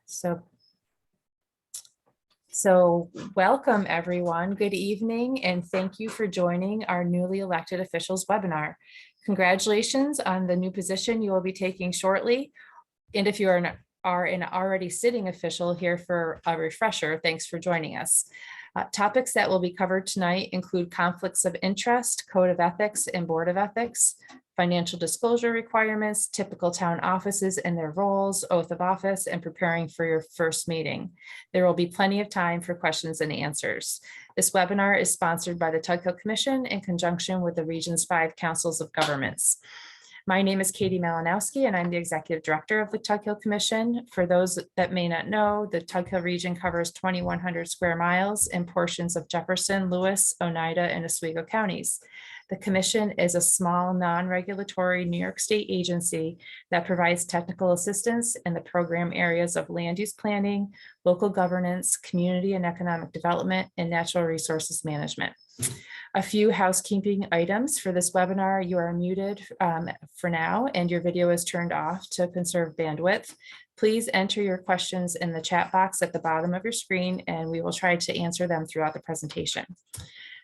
So welcome everyone. Good evening and thank you for joining our newly elected officials webinar. Congratulations on the new position you will be taking shortly. And if you are an already sitting official here for a refresher, thanks for joining us. Topics that will be covered tonight include conflicts of interest, code of ethics and board of ethics, financial disclosure requirements, typical town offices and their roles, oath of office, and preparing for your first meeting. There will be plenty of time for questions and answers. This webinar is sponsored by the Tug Hill Commission in conjunction with the Region's 5 Councils of Governments. My name is Katie Malinowski, and I'm the Executive Director of the Tug Hill Commission. For those that may not know, the Tug Hill region covers 2,100 square miles in portions of Jefferson, Lewis, Oneida, and Oswego counties. The Commission is a small, non-regulatory New York State agency that provides technical assistance in the program areas of land use planning, local governance, community and economic development, and natural resources management. A few housekeeping items for this webinar. You are muted for now, and your video is turned off to conserve bandwidth. Please enter your questions in the chat box at the bottom of your screen, and we will try to answer them throughout the presentation.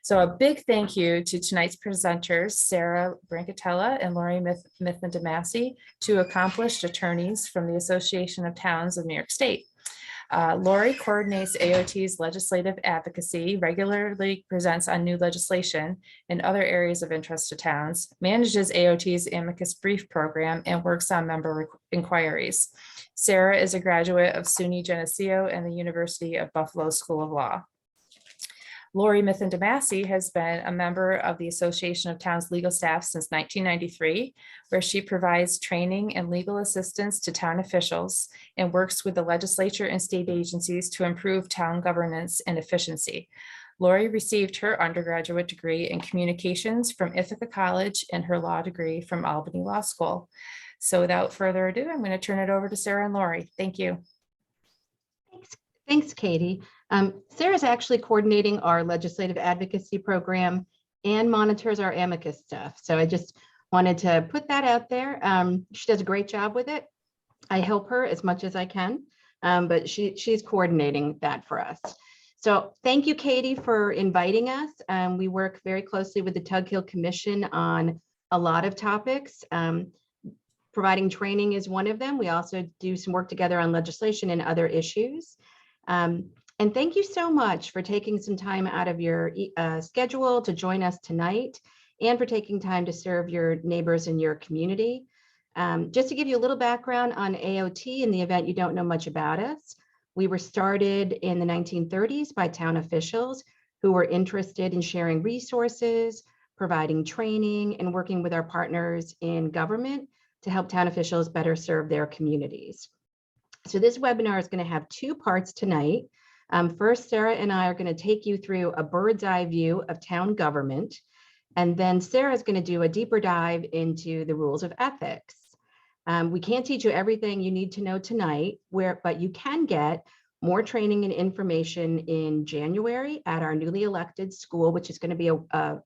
So a big thank you to tonight's presenters, Sarah Brancatella and Lori Mithman-DeMasi, two accomplished attorneys from the Association of Towns of New York State. Lori coordinates AOT's legislative advocacy, regularly presents on new legislation and other areas of interest to towns, manages AOT's amicus brief program, and works on member inquiries. Sarah is a graduate of SUNY Geneseo and the University of Buffalo School of Law. Lori Mithman-DeMasi has been a member of the Association of Towns legal staff since 1993, where she provides training and legal assistance to town officials and works with the legislature and state agencies to improve town governance and efficiency. Lori received her undergraduate degree in communications from Ithaca College and her law degree from Albany Law School. So without further ado, I'm going to turn it over to Sarah and Lori. Thank you. Thanks, Katie. Sarah's actually coordinating our legislative advocacy program and monitors our amicus stuff. So I just wanted to put that out there. She does a great job with it. I help her as much as I can, but she's coordinating that for us. So thank you, Katie, for inviting us. We work very closely with the Tug Hill Commission on a lot of topics. Providing training is one of them. We also do some work together on legislation and other issues. And thank you so much for taking some time out of your schedule to join us tonight and for taking time to serve your neighbors in your community. Just to give you a little background on AOT in the event you don't know much about us, we were started in the 1930s by town officials who were interested in sharing resources, providing training, and working with our partners in government to help town officials better serve their communities. So this webinar is going to have two parts tonight. First, Sarah and I are going to take you through a bird's eye view of town government. And then Sarah is going to do a deeper dive into the rules of ethics. We can't teach you everything you need to know tonight, but you can get more training and information in January at our newly elected school, which is going to be a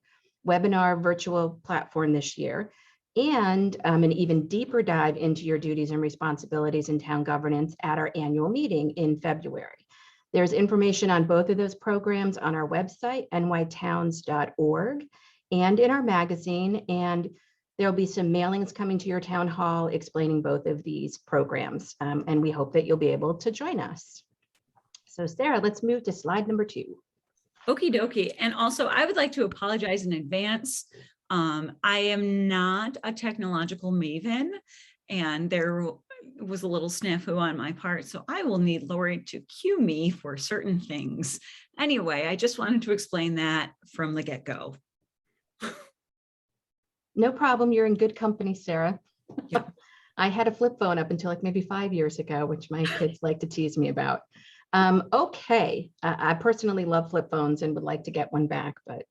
webinar virtual platform this year, and an even deeper dive into your duties and responsibilities in town governance at our annual meeting in February. There's information on both of those programs on our website, nytowns.org, and in our magazine, and there'll be some mailings coming to your town hall explaining both of these programs, and we hope that you'll be able to join us. So Sarah, let's move to slide number 2. Okie dokie. And also, I would like to apologize in advance. I am not a technological maven, and there was a little snafu on my part, so I will need Lori to cue me for certain things. Anyway, I just wanted to explain that from the get-go. No problem. You're in good company, Sarah. Yep. I had a flip phone up until like maybe 5 years ago, which my kids like to tease me about. Okay, I personally love flip phones and would like to get one back, but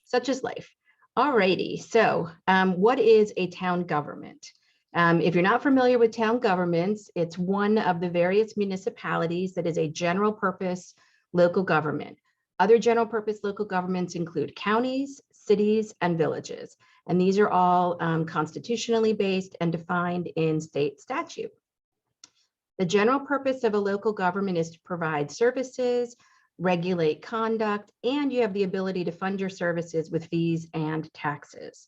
such is life. All righty, so what is a town government? If you're not familiar with town governments, it's one of the various municipalities that is a general purpose local government. Other general purpose local governments include counties, cities, and villages. And these are all constitutionally based and defined in state statute. The general purpose of a local government is to provide services, regulate conduct, and you have the ability to fund your services with fees and taxes.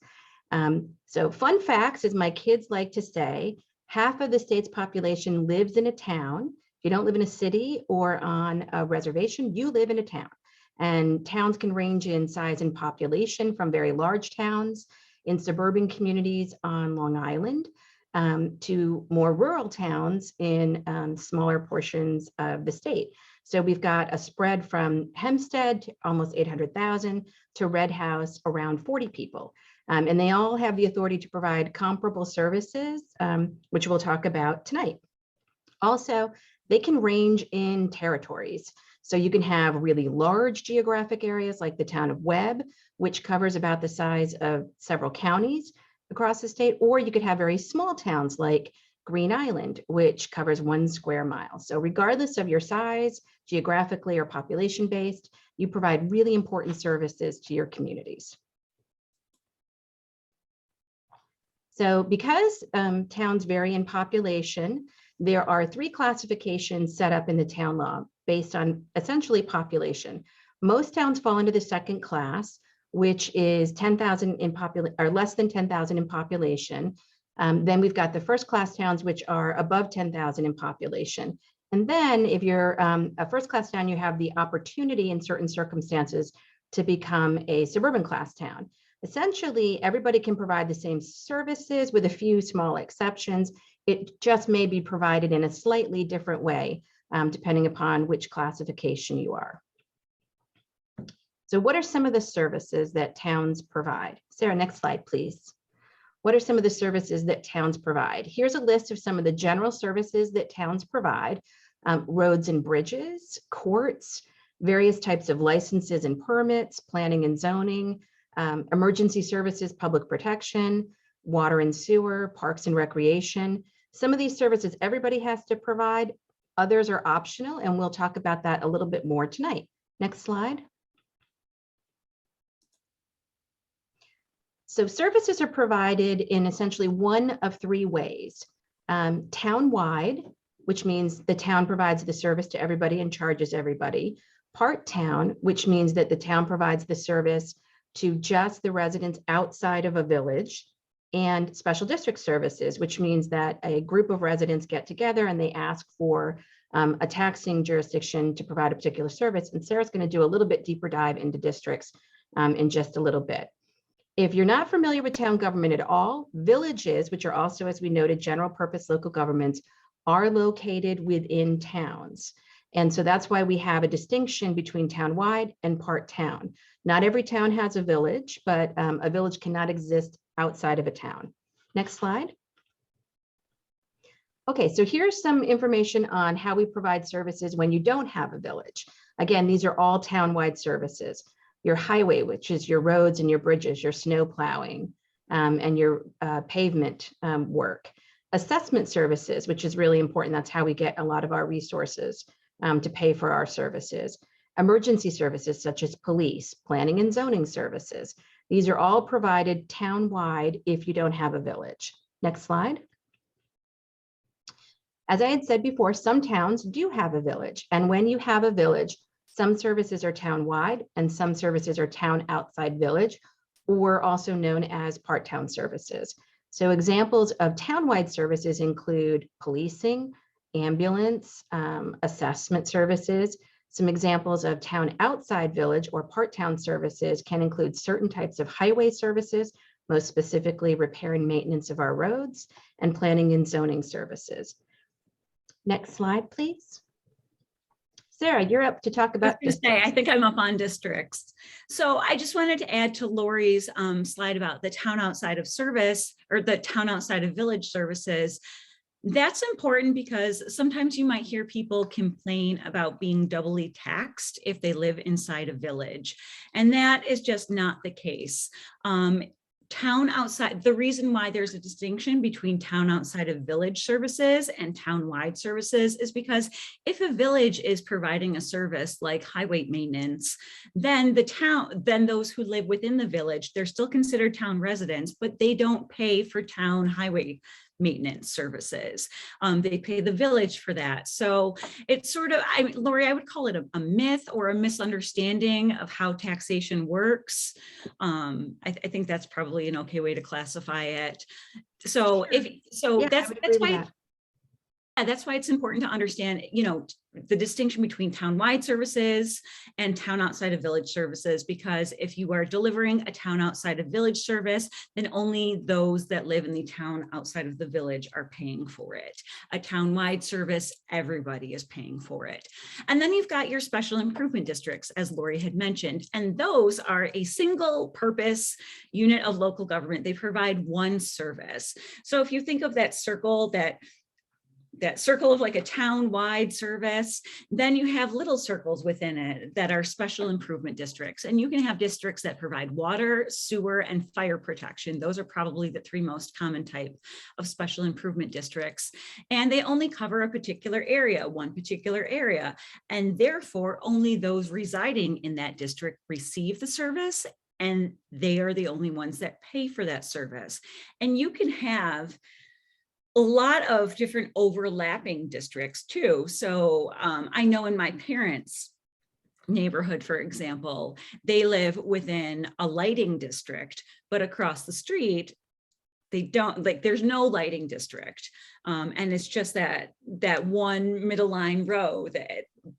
So fun facts, as my kids like to say, half of the state's population lives in a town. If you don't live in a city or on a reservation, you live in a town. And towns can range in size and population from very large towns in suburban communities on Long Island to more rural towns in smaller portions of the state. So we've got a spread from Hempstead to almost 800,000 to Red House around 40 people. And they all have the authority to provide comparable services, which we'll talk about tonight. Also, they can range in territories. So you can have really large geographic areas like the town of Webb, which covers about the size of several counties across the state, or you could have very small towns like Green Island, which covers 1 square mile. So regardless of your size, geographically or population based, you provide really important services to your communities. So because towns vary in population, there are 3 classifications set up in the town law based on essentially population. Most towns fall into the second class, which is 10,000 in population or less than 10,000 in population. Then we've got the first class towns, which are above 10,000 in population. And then if you're a first class town, you have the opportunity in certain circumstances to become a suburban class town. Essentially, everybody can provide the same services with a few small exceptions. It just may be provided in a slightly different way, depending upon which classification you are. So what are some of the services that towns provide? Sarah, next slide, please. What are some of the services that towns provide? Here's a list of some of the general services that towns provide. Roads and bridges, courts, various types of licenses and permits, planning and zoning, emergency services, public protection, water and sewer, parks and recreation. Some of these services everybody has to provide, others are optional, and we'll talk about that a little bit more tonight. Next slide. So services are provided in essentially one of 3 ways. Town-wide, which means the town provides the service to everybody and charges everybody. Part-town, which means that the town provides the service to just the residents outside of a village. And special district services, which means that a group of residents get together and they ask for a taxing jurisdiction to provide a particular service. And Sarah's going to do a little bit deeper dive into districts in just a little bit. If you're not familiar with town government at all, villages, which are also, as we noted, general purpose local governments, are located within towns. And so that's why we have a distinction between town-wide and part-town. Not every town has a village, but a village cannot exist outside of a town. Next slide. Okay, so here's some information on how we provide services when you don't have a village. Again, these are all town-wide services. Your highway, which is your roads and your bridges, your snow plowing, and your pavement work. Assessment services, which is really important. That's how we get a lot of our resources to pay for our services. Emergency services such as police, planning and zoning services. These are all provided town-wide if you don't have a village. Next slide. As I had said before, some towns do have a village. And when you have a village, some services are town-wide and some services are town outside village, or also known as part-town services. So examples of town-wide services include policing, ambulance, assessment services. Some examples of town outside village or part-town services can include certain types of highway services, most specifically repair and maintenance of our roads, and planning and zoning services. Next slide, please. Sarah, you're up to talk about this. I think I'm up on districts. So I just wanted to add to Lori's slide about the town outside of service or the town outside of village services. That's important because sometimes you might hear people complain about being doubly taxed if they live inside a village. And that is just not the case. Town outside, the reason why there's a distinction between town outside of village services and town-wide services is because if a village is providing a service like highway maintenance, then those who live within the village, they're still considered town residents, but they don't pay for town highway maintenance services. They pay the village for that. So it's sort of, Lori, I would call it a myth or a misunderstanding of how taxation works. I think that's probably an okay way to classify it. So Yeah, that's I would agree with why. that. Yeah, that's why it's important to understand, the distinction between town-wide services and town outside of village services, because if you are delivering a town outside of village service, then only those that live in the town outside of the village are paying for it. A town-wide service, everybody is paying for it. And then you've got your special improvement districts, as Lori had mentioned, and those are a single purpose unit of local government. They provide one service. So if you think of that circle, that circle of like a town-wide service, then you have little circles within it that are special improvement districts. And you can have districts that provide water, sewer, and fire protection. Those are probably the three most common type of special improvement districts. And they only cover a particular area, one particular area. And therefore, only those residing in that district receive the service, and they are the only ones that pay for that service. And you can have a lot of different overlapping districts too. So I know in my parents' neighborhood, for example, they live within a lighting district, but across the street, they don't, like, there's no lighting district. And it's just that one middle line row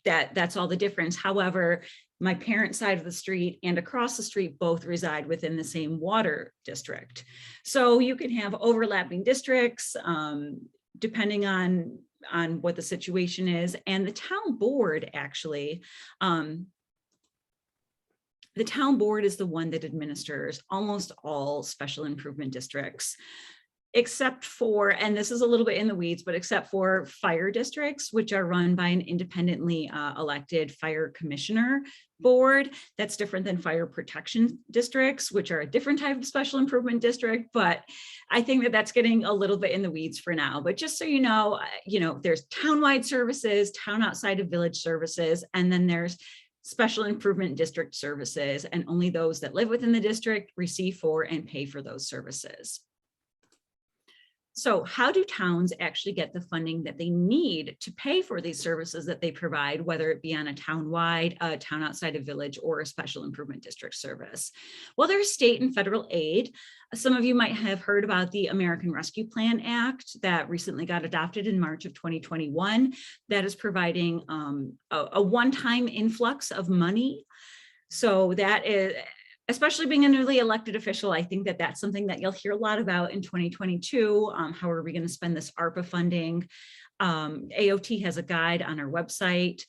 that's all the difference. However, my parents' side of the street and across the street both reside within the same water district. So you can have overlapping districts depending on what the situation is. And the town board actually, the town board is the one that administers almost all special improvement districts, except for, and this is a little bit in the weeds, but except for fire districts, which are run by an independently elected fire commissioner board. That's different than fire protection districts, which are a different type of special improvement district. But I think that that's getting a little bit in the weeds for now. But just so you know, there's town-wide services, town outside of village services, and then there's special improvement district services, and only those that live within the district receive for and pay for those services. So how do towns actually get the funding that they need to pay for these services that they provide, whether it be on a town-wide, town outside of village, or a special improvement district service? Well, there's state and federal aid. Some of you might have heard about the American Rescue Plan Act that recently got adopted in March of 2021. That is providing a one-time influx of money. So that is, especially being a newly elected official, I think that that's something that you'll hear a lot about in 2022. How are we going to spend this ARPA funding? AOT has a guide on our website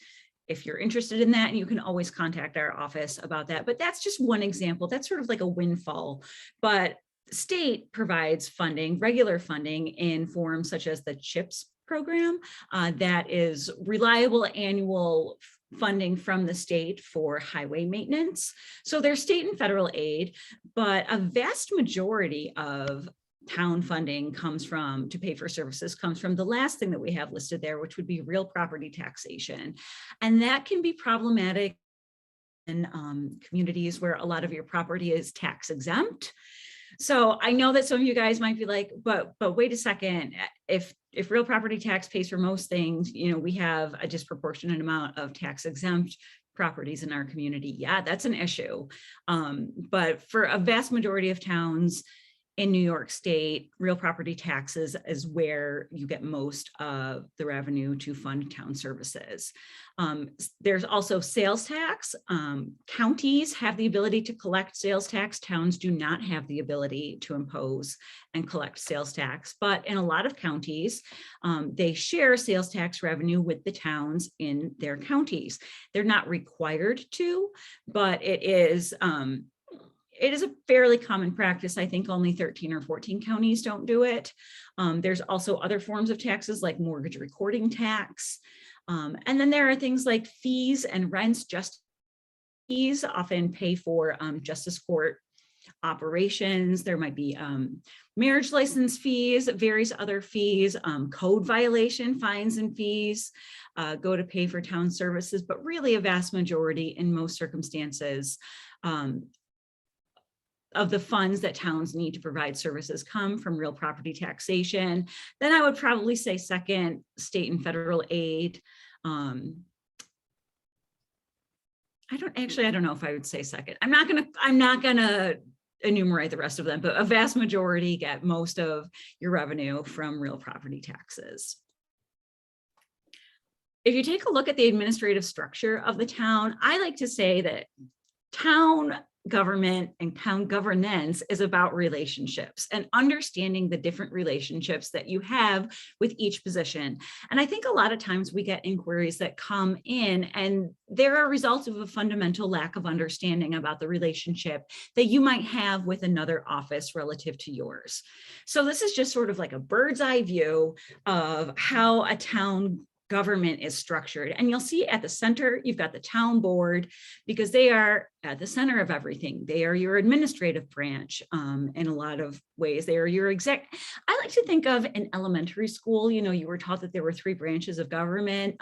if you're interested in that, and you can always contact our office about that. But that's just one example. That's sort of like a windfall. But state provides funding, regular funding, in forms such as the CHIPS program that is reliable annual funding from the state for highway maintenance. So there's state and federal aid, but a vast majority of town funding to pay for services comes from the last thing that we have listed there, which would be real property taxation. And that can be problematic in communities where a lot of your property is tax exempt. So I know that some of you guys might be like, but wait a second, if real property tax pays for most things, we have a disproportionate amount of tax exempt properties in our community. Yeah, that's an issue. But for a vast majority of towns in New York State, real property taxes is where you get most of the revenue to fund town services. There's also sales tax. Counties have the ability to collect sales tax. Towns do not have the ability to impose and collect sales tax. But in a lot of counties, they share sales tax revenue with the towns in their counties. They're not required to, but it is a fairly common practice. I think only 13 or 14 counties don't do it. There's also other forms of taxes like mortgage recording tax. And then there are things like fees and rents. Just fees often pay for justice court operations. There might be marriage license fees, various other fees, code violation fines and fees go to pay for town services, but really a vast majority in most circumstances the funds that towns need to provide services come from real property taxation. Then I would probably say second, state and federal aid. I don't know if I would say second. I'm not gonna enumerate the rest of them, but a vast majority get most of your revenue from real property taxes. If you take a look at the administrative structure of the town, I like to say that town government and town governance is about relationships and understanding the different relationships that you have with each position. And I think a lot of times we get inquiries that come in and they're a result of a fundamental lack of understanding about the relationship that you might have with another office relative to yours. So this is just sort of like a bird's eye view of how a town government is structured. And you'll see at the center, you've got the town board, because they are at the center of everything. They are your administrative branch in a lot of ways. They are your I like to think of an elementary school, you were taught that there were 3 branches of government,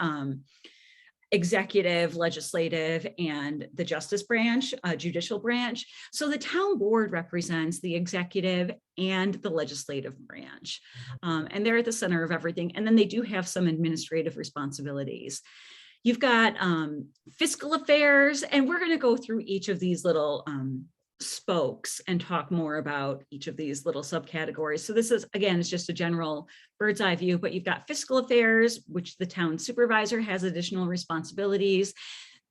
executive, legislative, and the justice branch, judicial branch. So the town board represents the executive and the legislative branch. And they're at the center of everything. And then they do have some administrative responsibilities. You've got fiscal affairs, and we're going to go through each of these little spokes and talk more about each of these little subcategories. So this is, again, it's just a general bird's eye view, but you've got fiscal affairs, which the town supervisor has additional responsibilities.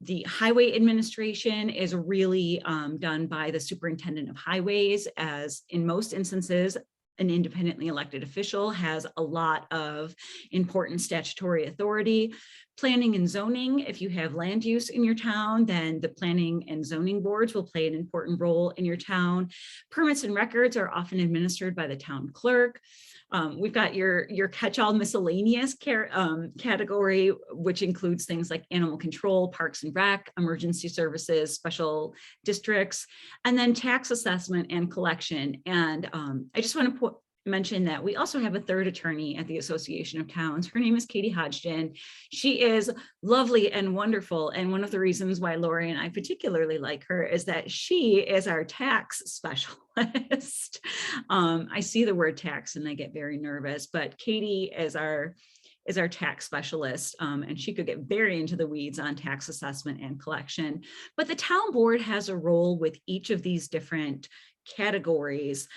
The highway administration is really done by the superintendent of highways, as in most instances, an independently elected official has a lot of important statutory authority. Planning and zoning, if you have land use in your town, then the planning and zoning boards will play an important role in your town. Permits and records are often administered by the town clerk. We've got your catch-all miscellaneous category, which includes things like animal control, parks and rec, emergency services, special districts, and then tax assessment and collection. And I just want to mention that we also have a third attorney at the Association of Towns. Her name is Katie Hodgson. She is lovely and wonderful. And one of the reasons why Lori and I particularly like her is that she is our tax specialist. I see the word tax and I get very nervous, but Katie is our tax specialist, and she could get very into the weeds on tax assessment and collection. But the town board has a role with each of these different categories.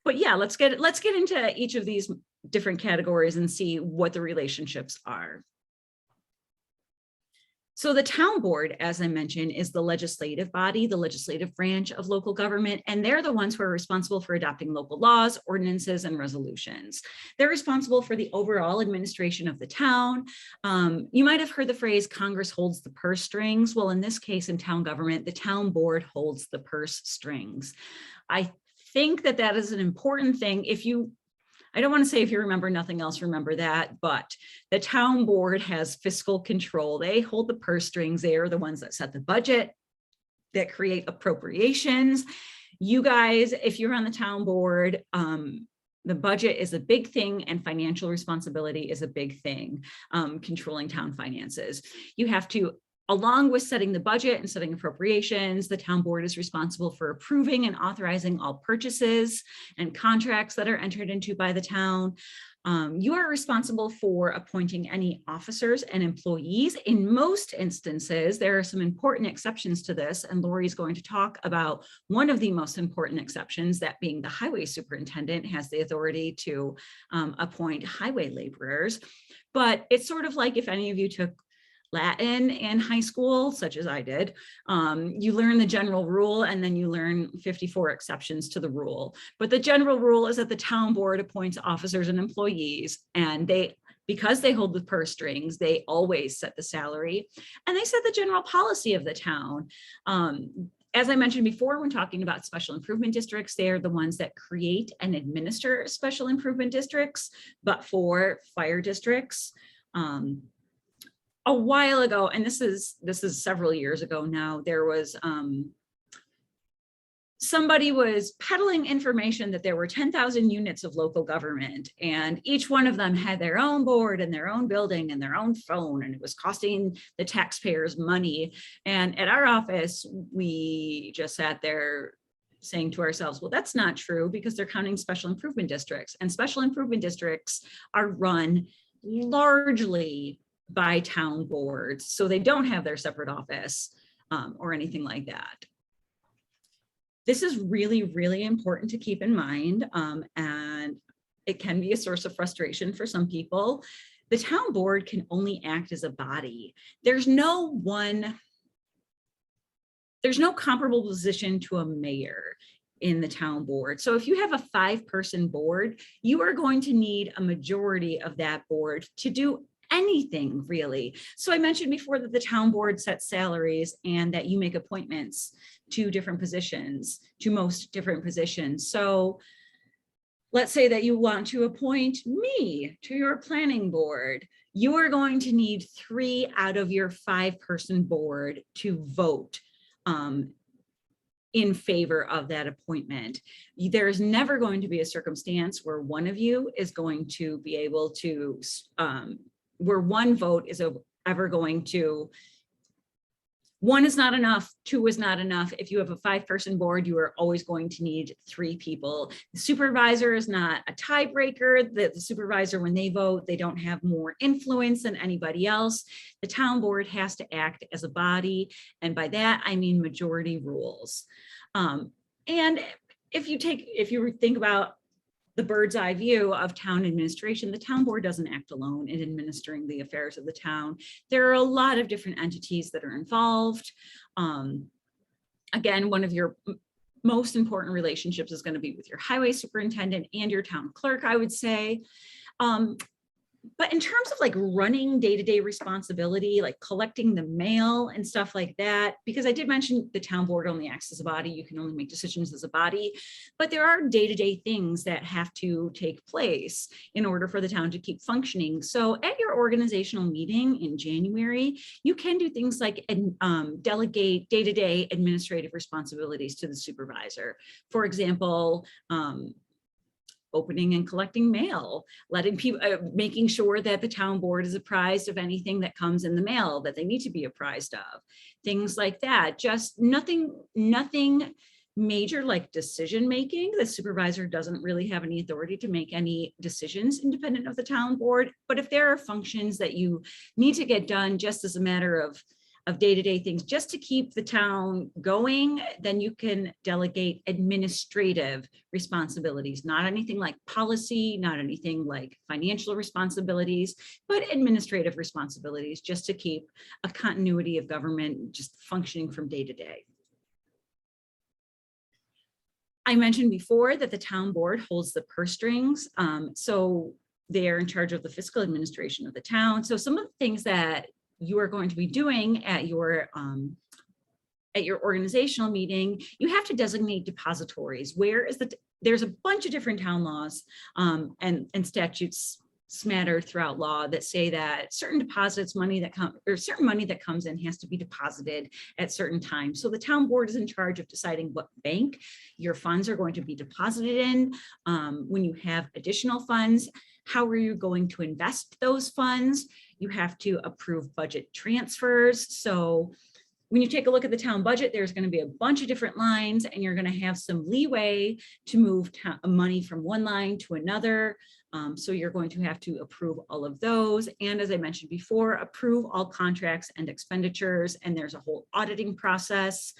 But yeah, let's get into each of these different categories and see what the relationships are. So the town board, as I mentioned, is the legislative body, the legislative branch of local government, and they're the ones who are responsible for adopting local laws, ordinances, and resolutions. They're responsible for the overall administration of the town. You might have heard the phrase, Congress holds the purse strings. Well, in this case, in town government, the town board holds the purse strings. I think that is an important thing. I don't want to say if you remember nothing else, remember that, but the town board has fiscal control. They hold the purse strings. They are the ones that set the budget, that create appropriations. You guys, if you're on the town board, the budget is a big thing and financial responsibility is a big thing, controlling town finances. You have to, along with setting the budget and setting appropriations, the town board is responsible for approving and authorizing all purchases and contracts that are entered into by the town. You are responsible for appointing any officers and employees. In most instances, there are some important exceptions to this, and Lori's going to talk about one of the most important exceptions, that being the highway superintendent has the authority to appoint highway laborers. But it's sort of like if any of you took Latin in high school, such as I did, you learn the general rule and then you learn 54 exceptions to the rule. But the general rule is that the town board appoints officers and employees, and because they hold the purse strings, they always set the salary and they set the general policy of the town. As I mentioned before, when talking about special improvement districts, they are the ones that create and administer special improvement districts, but for fire districts, a while ago, and this is several years ago now, there was somebody was peddling information that there were 10,000 units of local government, and each one of them had their own board and their own building and their own phone, and it was costing the taxpayers money. And at our office, we just sat there saying to ourselves, well, that's not true, because they're counting special improvement districts, and special improvement districts are run largely by town boards. So they don't have their separate office or anything like that. This is really, really important to keep in mind, and it can be a source of frustration for some people. The town board can only act as a body. There's no comparable position to a mayor in the town board. So if you have a 5-person board, you are going to need a majority of that board to do anything, really. So I mentioned before that the town board sets salaries and that you make appointments to different positions, to most different positions. So let's say that you want to appoint me to your planning board. You are going to need 3 out of your 5-person board to vote in favor of that appointment. There is never going to be a circumstance where one of you is going to be able to, where one vote is ever going to, 1 is not enough, 2 is not enough. If you have a 5-person board, you are always going to need 3 people. The supervisor is not a tiebreaker. The supervisor, when they vote, they don't have more influence than anybody else. The town board has to act as a body. And by that, I mean majority rules. And if you think about the bird's eye view of town administration, the town board doesn't act alone in administering the affairs of the town. There are a lot of different entities that are involved. Again, one of your most important relationships is going to be with your highway superintendent and your town clerk, I would say. But in terms of like running day-to-day responsibility, like collecting the mail and stuff like that, because I did mention the town board only acts as a body, you can only make decisions as a body, but there are day-to-day things that have to take place in order for the town to keep functioning. So at your organizational meeting in January, you can do things like delegate day-to-day administrative responsibilities to the supervisor. For example, opening and collecting mail, letting people, making sure that the town board is apprised of anything that comes in the mail that they need to be apprised of, things like that. Just nothing major like decision making. The supervisor doesn't really have any authority to make any decisions independent of the town board. But if there are functions that you need to get done just as a matter of day-to-day things, just to keep the town going, then you can delegate administrative responsibilities, not anything like policy, not anything like financial responsibilities, but administrative responsibilities, just to keep a continuity of government just functioning from day to day. I mentioned before that the town board holds the purse strings. So they're in charge of the fiscal administration of the town. So some of the things that you are going to be doing at your organizational meeting, you have to designate depositories. There's a bunch of different town laws and statutes smattered throughout law that say that certain deposits, certain money that comes in has to be deposited at certain times. So the town board is in charge of deciding what bank your funds are going to be deposited in. When you have additional funds, how are you going to invest those funds? You have to approve budget transfers. So when you take a look at the town budget, there's going to be a bunch of different lines, and you're going to have some leeway to move money from one line to another. So you're going to have to approve all of those. And as I mentioned before, approve all contracts and expenditures. And there's a whole auditing process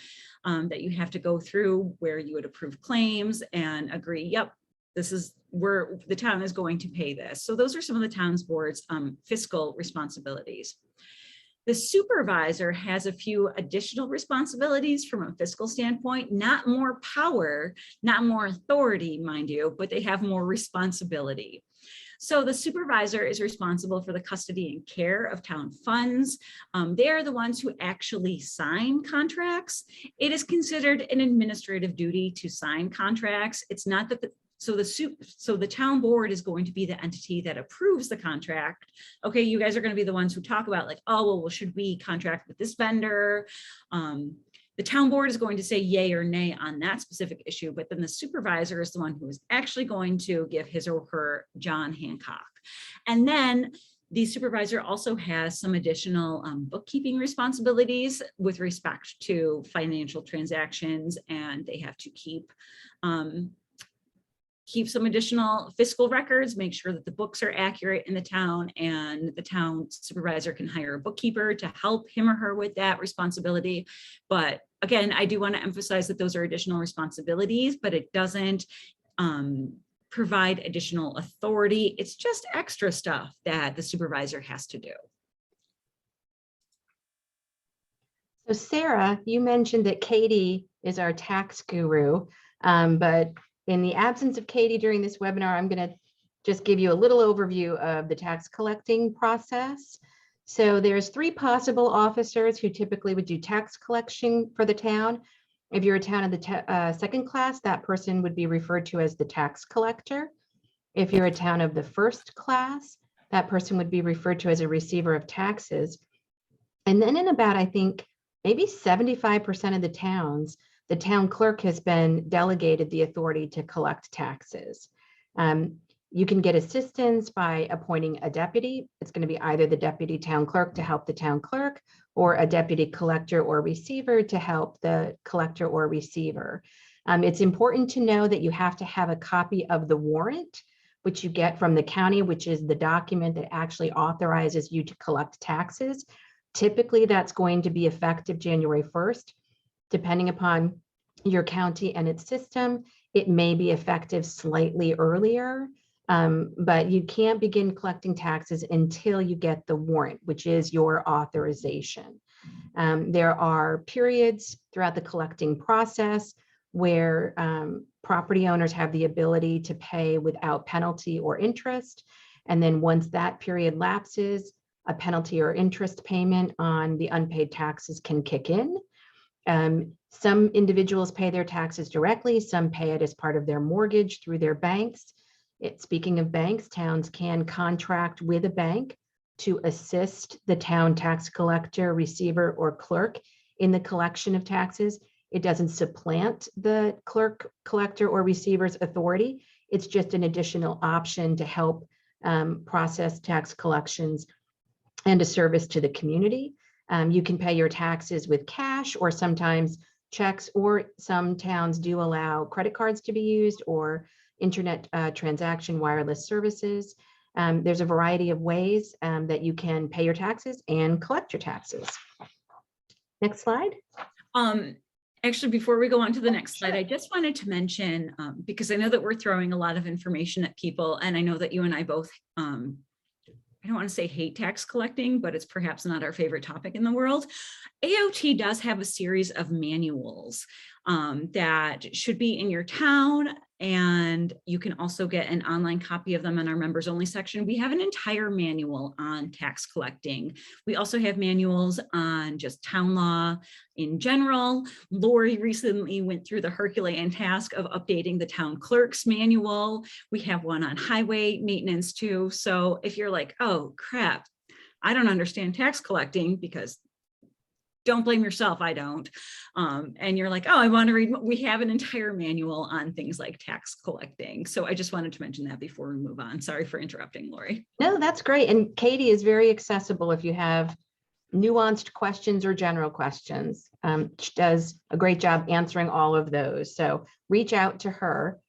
that you have to go through where you would approve claims and agree, yep, this is where the town is going to pay this. So those are some of the town's board's fiscal responsibilities. The supervisor has a few additional responsibilities from a fiscal standpoint, not more power, not more authority, mind you, but they have more responsibility. So the supervisor is responsible for the custody and care of town funds. They are the ones who actually sign contracts. It is considered an administrative duty to sign contracts. It's not that so the town board is going to be the entity that approves the contract. Okay, you guys are going to be the ones who talk about like, oh, well, should we contract with this vendor? the town board is going to say yay or nay on that specific issue, but then the supervisor is the one who is actually going to give his or her John Hancock. And then the supervisor also has some additional bookkeeping responsibilities with respect to financial transactions, and they have to keep some additional fiscal records, make sure that the books are accurate in the town, and the town supervisor can hire a bookkeeper to help him or her with that responsibility. But again, I do want to emphasize that those are additional responsibilities, but it doesn't provide additional authority. It's just extra stuff that the supervisor has to do. So Sarah, you mentioned that Katie is our tax guru, but in the absence of Katie during this webinar, I'm going to just give you a little overview of the tax collecting process. So there's 3 possible officers who typically would do tax collection for the town. If you're a town of the second class, that person would be referred to as the tax collector. If you're a town of the first class, that person would be referred to as a receiver of taxes. And then in about, I think, maybe 75% of the towns, the town clerk has been delegated the authority to collect taxes. You can get assistance by appointing a deputy. It's going to be either the deputy town clerk to help the town clerk, or a deputy collector or receiver to help the collector or receiver. It's important to know that you have to have a copy of the warrant, which you get from the county, which is the document that actually authorizes you to collect taxes. Typically, that's going to be effective January 1st. Depending upon your county and its system, it may be effective slightly earlier. But you can't begin collecting taxes until you get the warrant, which is your authorization. There are periods throughout the collecting process where property owners have the ability to pay without penalty or interest. And then once that period lapses, a penalty or interest payment on the unpaid taxes can kick in. Some individuals pay their taxes directly, some pay it as part of their mortgage through their banks. Speaking of banks, towns can contract with a bank to assist the town tax collector, receiver, or clerk in the collection of taxes. It doesn't supplant the clerk, collector, or receiver's authority. It's just an additional option to help process tax collections and a service to the community. You can pay your taxes with cash or sometimes checks, or some towns do allow credit cards to be used, or internet transaction wireless services. There's a variety of ways that you can pay your taxes and collect your taxes. Next slide. Actually, before we go on to the next slide, I just wanted to mention, because I know that we're throwing a lot of information at people, and I know that you and I both, I don't want to say hate tax collecting, but it's perhaps not our favorite topic in the world. AOT does have a series of manuals that should be in your town, and you can also get an online copy of them in our members only section. We have an entire manual on tax collecting. We also have manuals on just town law in general. Lori recently went through the Herculean task of updating the town clerk's manual. We have one on highway maintenance too. So if you're like, oh crap, I don't understand tax collecting, because don't blame yourself, I don't. And you're like, oh, I want to read, we have an entire manual on things like tax collecting. So I just wanted to mention that before we move on. Sorry for interrupting, Lori. No, that's great. And Katie is very accessible if you have nuanced questions or general questions. She does a great job answering all of those. So reach out to her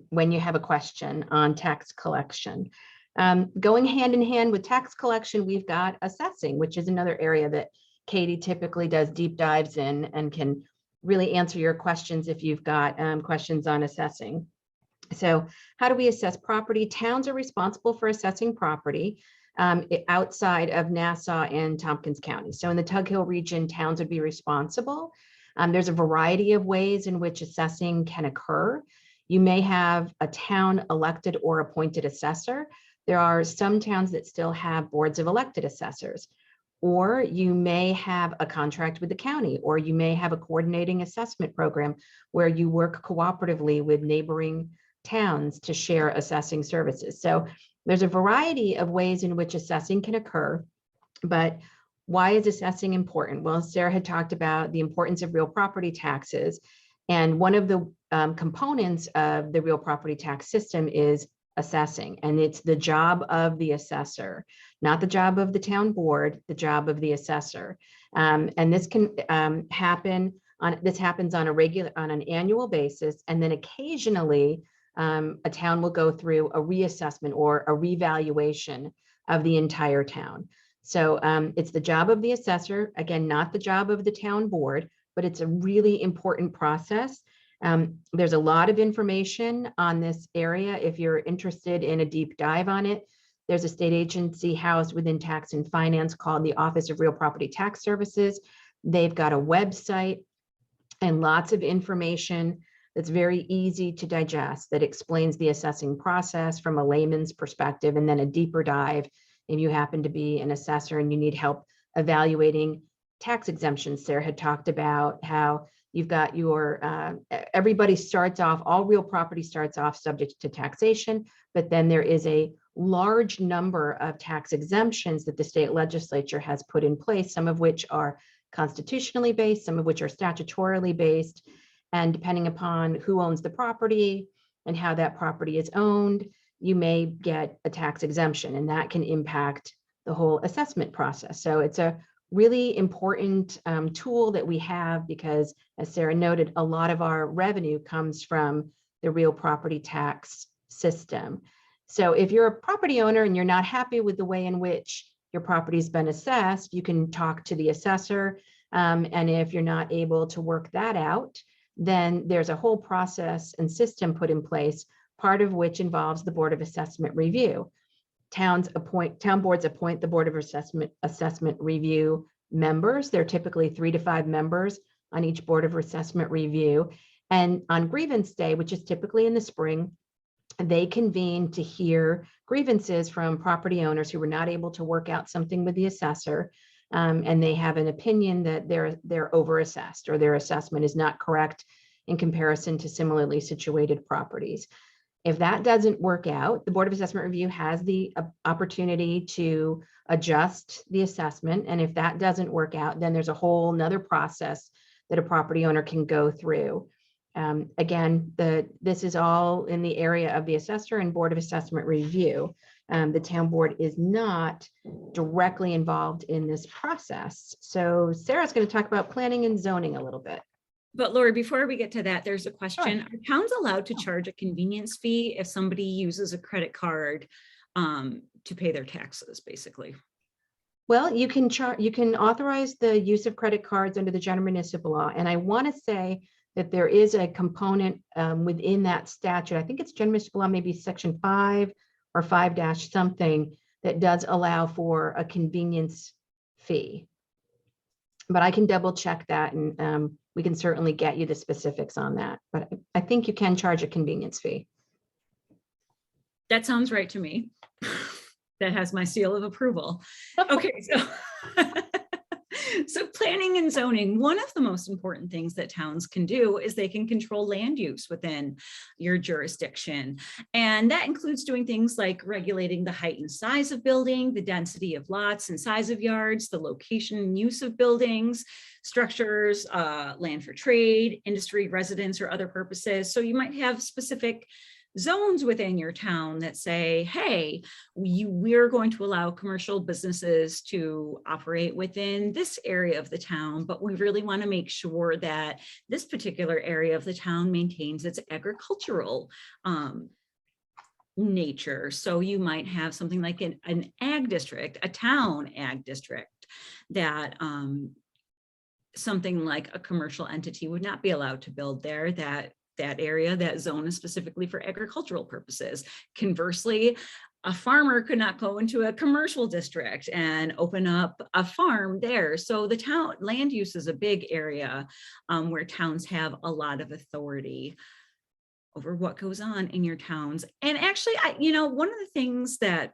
when you have a question on tax collection. Going hand in hand with tax collection, we've got assessing, which is another area that Katie typically does deep dives in and can really answer your questions if you've got questions on assessing. So how do we assess property? Towns are responsible for assessing property outside of Nassau and Tompkins County. So in the Tug Hill region, towns would be responsible. There's a variety of ways in which assessing can occur. You may have a town elected or appointed assessor. There are some towns that still have boards of elected assessors. Or you may have a contract with the county, or you may have a coordinating assessment program where you work cooperatively with neighboring towns to share assessing services. So there's a variety of ways in which assessing can occur, but Why is assessing important? Well, Sarah had talked about the importance of real property taxes. And one of the components of the real property tax system is assessing. And it's the job of the assessor, not the job of the town board, the job of the assessor. And this can happens on an annual basis. And then occasionally a town will go through a reassessment or a revaluation of the entire town. So it's the job of the assessor, again, not the job of the town board, but it's a really important process. There's a lot of information on this area. If you're interested in a deep dive on it, there's a state agency housed within Tax and Finance called the Office of Real Property Tax Services. They've got a website and lots of information that's very easy to digest that explains the assessing process from a layman's perspective, and then a deeper dive if you happen to be an assessor and you need help evaluating tax exemptions. Sarah had talked about how you've got your, everybody starts off, all real property starts off subject to taxation, but then there is a large number of tax exemptions that the state legislature has put in place, some of which are constitutionally based, some of which are statutorily based. And depending upon who owns the property and how that property is owned, you may get a tax exemption, and that can impact the whole assessment process. So it's a really important tool that we have because, as Sarah noted, a lot of our revenue comes from the real property tax system. So if you're a property owner and you're not happy with the way in which your property's been assessed, you can talk to the assessor. And if you're not able to work that out, then there's a whole process and system put in place, part of which involves the Board of Assessment Review. Town boards appoint the Board of Assessment Review members. They're typically 3 to 5 members on each Board of Assessment Review. And on grievance day, which is typically in the spring, they convene to hear grievances from property owners who were not able to work out something with the assessor. And they have an opinion that they're overassessed or their assessment is not correct in comparison to similarly situated properties. If that doesn't work out, the Board of Assessment Review has the opportunity to adjust the assessment. And if that doesn't work out, then there's a whole nother process that a property owner can go through. Again, this is all in the area of the assessor and Board of Assessment Review. The town board is not directly involved in this process. So Sarah's going to talk about planning and zoning a little bit. But Lori, before we get to that, there's a question. Sure. Are towns allowed to charge a convenience fee if somebody uses a credit card to pay their taxes, basically? Well, you can authorize the use of credit cards under the general municipal law. And I want to say that there is a component within that statute. I think it's general municipal law, maybe section 5 or 5- something, that does allow for a convenience fee. But I can double check that, and we can certainly get you the specifics on that. But I think you can charge a convenience fee. That sounds right to me. That has my seal of approval. Okay, so planning and zoning, one of the most important things that towns can do is they can control land use within your jurisdiction. And that includes doing things like regulating the height and size of building, the density of lots and size of yards, the location and use of buildings, structures, land for trade, industry, residence, or other purposes. So you might have specific zones within your town that say, hey, we're going to allow commercial businesses to operate within this area of the town, but we really want to make sure that this particular area of the town maintains its agricultural nature. So you might have something like an ag district, a town ag district, that something like a commercial entity would not be allowed to build there, that area, that zone is specifically for agricultural purposes. Conversely, a farmer could not go into a commercial district and open up a farm there. So the town land use is a big area where towns have a lot of authority over what goes on in your towns. And actually, one of the things that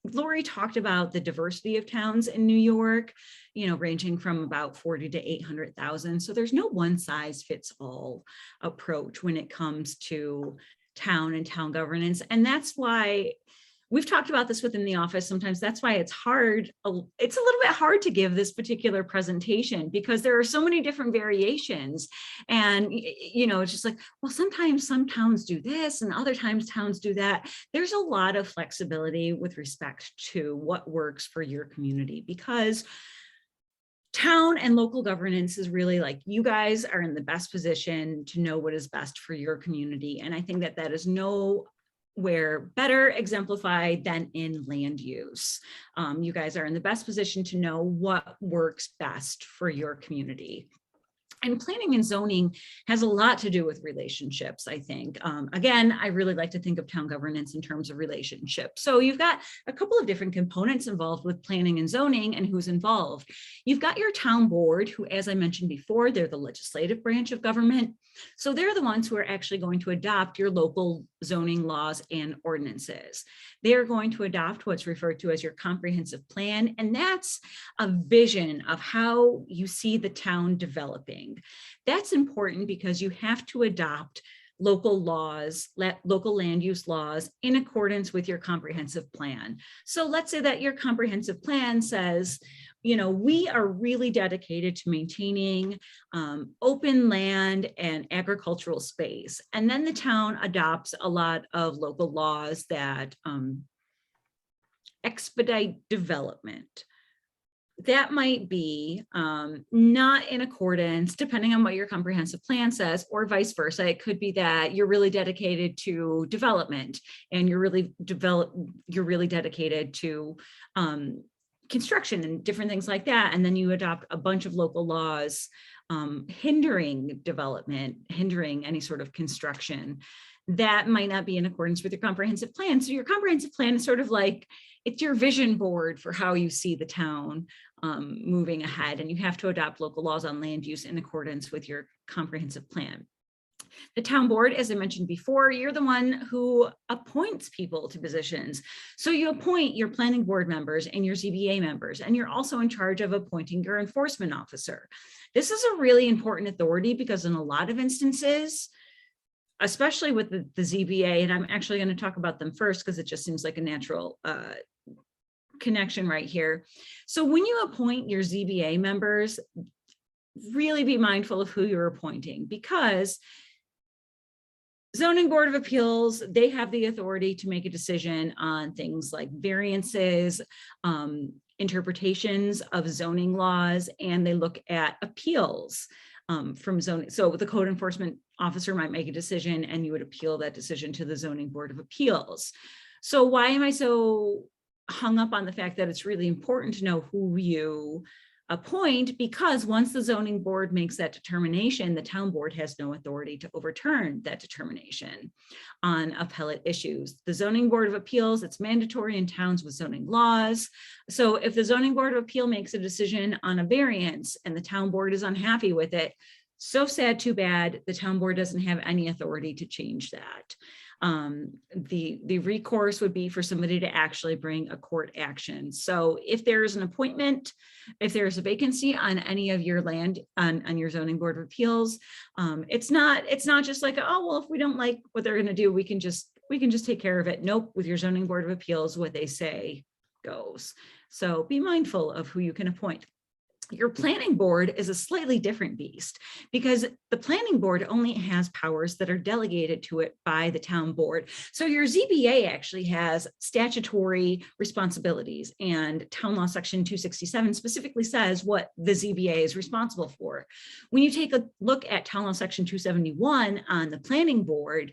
Lori talked about, the diversity of towns in New York, ranging from about 40 to 800,000. So there's no one size fits all approach when it comes to town and town governance. And that's why we've talked about this within the office. Sometimes that's why it's hard. It's a little bit hard to give this particular presentation because there are so many different variations. And, it's just like, well, sometimes some towns do this and other times towns do that. There's a lot of flexibility with respect to what works for your community, because town and local governance is really like, you guys are in the best position to know what is best for your community. And I think that that is nowhere better exemplified than in land use. You guys are in the best position to know what works best for your community. And planning and zoning has a lot to do with relationships, I think. Again, I really like to think of town governance in terms of relationships. So you've got a couple of different components involved with planning and zoning and who's involved. You've got your town board, who, as I mentioned before, they're the legislative branch of government. So they're the ones who are actually going to adopt your local zoning laws and ordinances. They're going to adopt what's referred to as your comprehensive plan. And that's a vision of how you see the town developing. That's important because you have to adopt local laws, local land use laws in accordance with your comprehensive plan. So let's say that your comprehensive plan says, we are really dedicated to maintaining open land and agricultural space. And then the town adopts a lot of local laws that expedite development. That might be not in accordance, depending on what your comprehensive plan says, or vice versa. It could be that you're really dedicated to development and you're really dedicated to construction and different things like that. And then you adopt a bunch of local laws hindering development, hindering any sort of construction. That might not be in accordance with your comprehensive plan. So your comprehensive plan is sort of like, it's your vision board for how you see the town moving ahead. And you have to adopt local laws on land use in accordance with your comprehensive plan. The town board, as I mentioned before, you're the one who appoints people to positions. So you appoint your planning board members and your ZBA members, and you're also in charge of appointing your enforcement officer. This is a really important authority because in a lot of instances, especially with the ZBA, and I'm actually going to talk about them first because it just seems like a natural connection right here. So when you appoint your ZBA members, really be mindful of who you're appointing, because Zoning Board of Appeals, they have the authority to make a decision on things like variances, interpretations of zoning laws, and they look at appeals from zoning. So the code enforcement officer might make a decision and you would appeal that decision to the Zoning Board of Appeals. So why am I so hung up on the fact that it's really important to know who you appoint? Because once the zoning board makes that determination, the town board has no authority to overturn that determination on appellate issues. The Zoning Board of Appeals, it's mandatory in towns with zoning laws. So if the Zoning Board of Appeal makes a decision on a variance and the town board is unhappy with it, so sad, too bad, the town board doesn't have any authority to change that. The recourse would be for somebody to actually bring a court action. So if there's an appointment, if there's a vacancy on any of your land on your Zoning Board of Appeals, it's not just like, oh, well, if we don't like what they're going to do, we can just take care of it. Nope, with your Zoning Board of Appeals, what they say goes. So be mindful of who you can appoint. Your planning board is a slightly different beast because the planning board only has powers that are delegated to it by the town board. So your ZBA actually has statutory responsibilities, and Town Law Section 267 specifically says what the ZBA is responsible for. When you take a look at Town Law Section 271 on the planning board,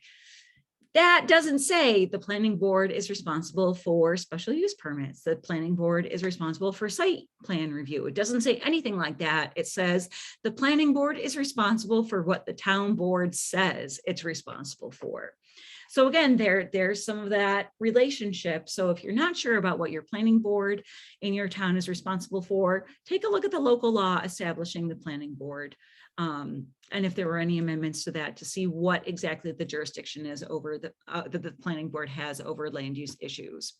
that doesn't say the planning board is responsible for special use permits. The planning board is responsible for site plan review. It doesn't say anything like that. It says the planning board is responsible for what the town board says it's responsible for. So again, there's some of that relationship. So if you're not sure about what your planning board in your town is responsible for, take a look at the local law establishing the planning board. And if there were any amendments to that, to see what exactly the jurisdiction is over that the planning board has over land use issues.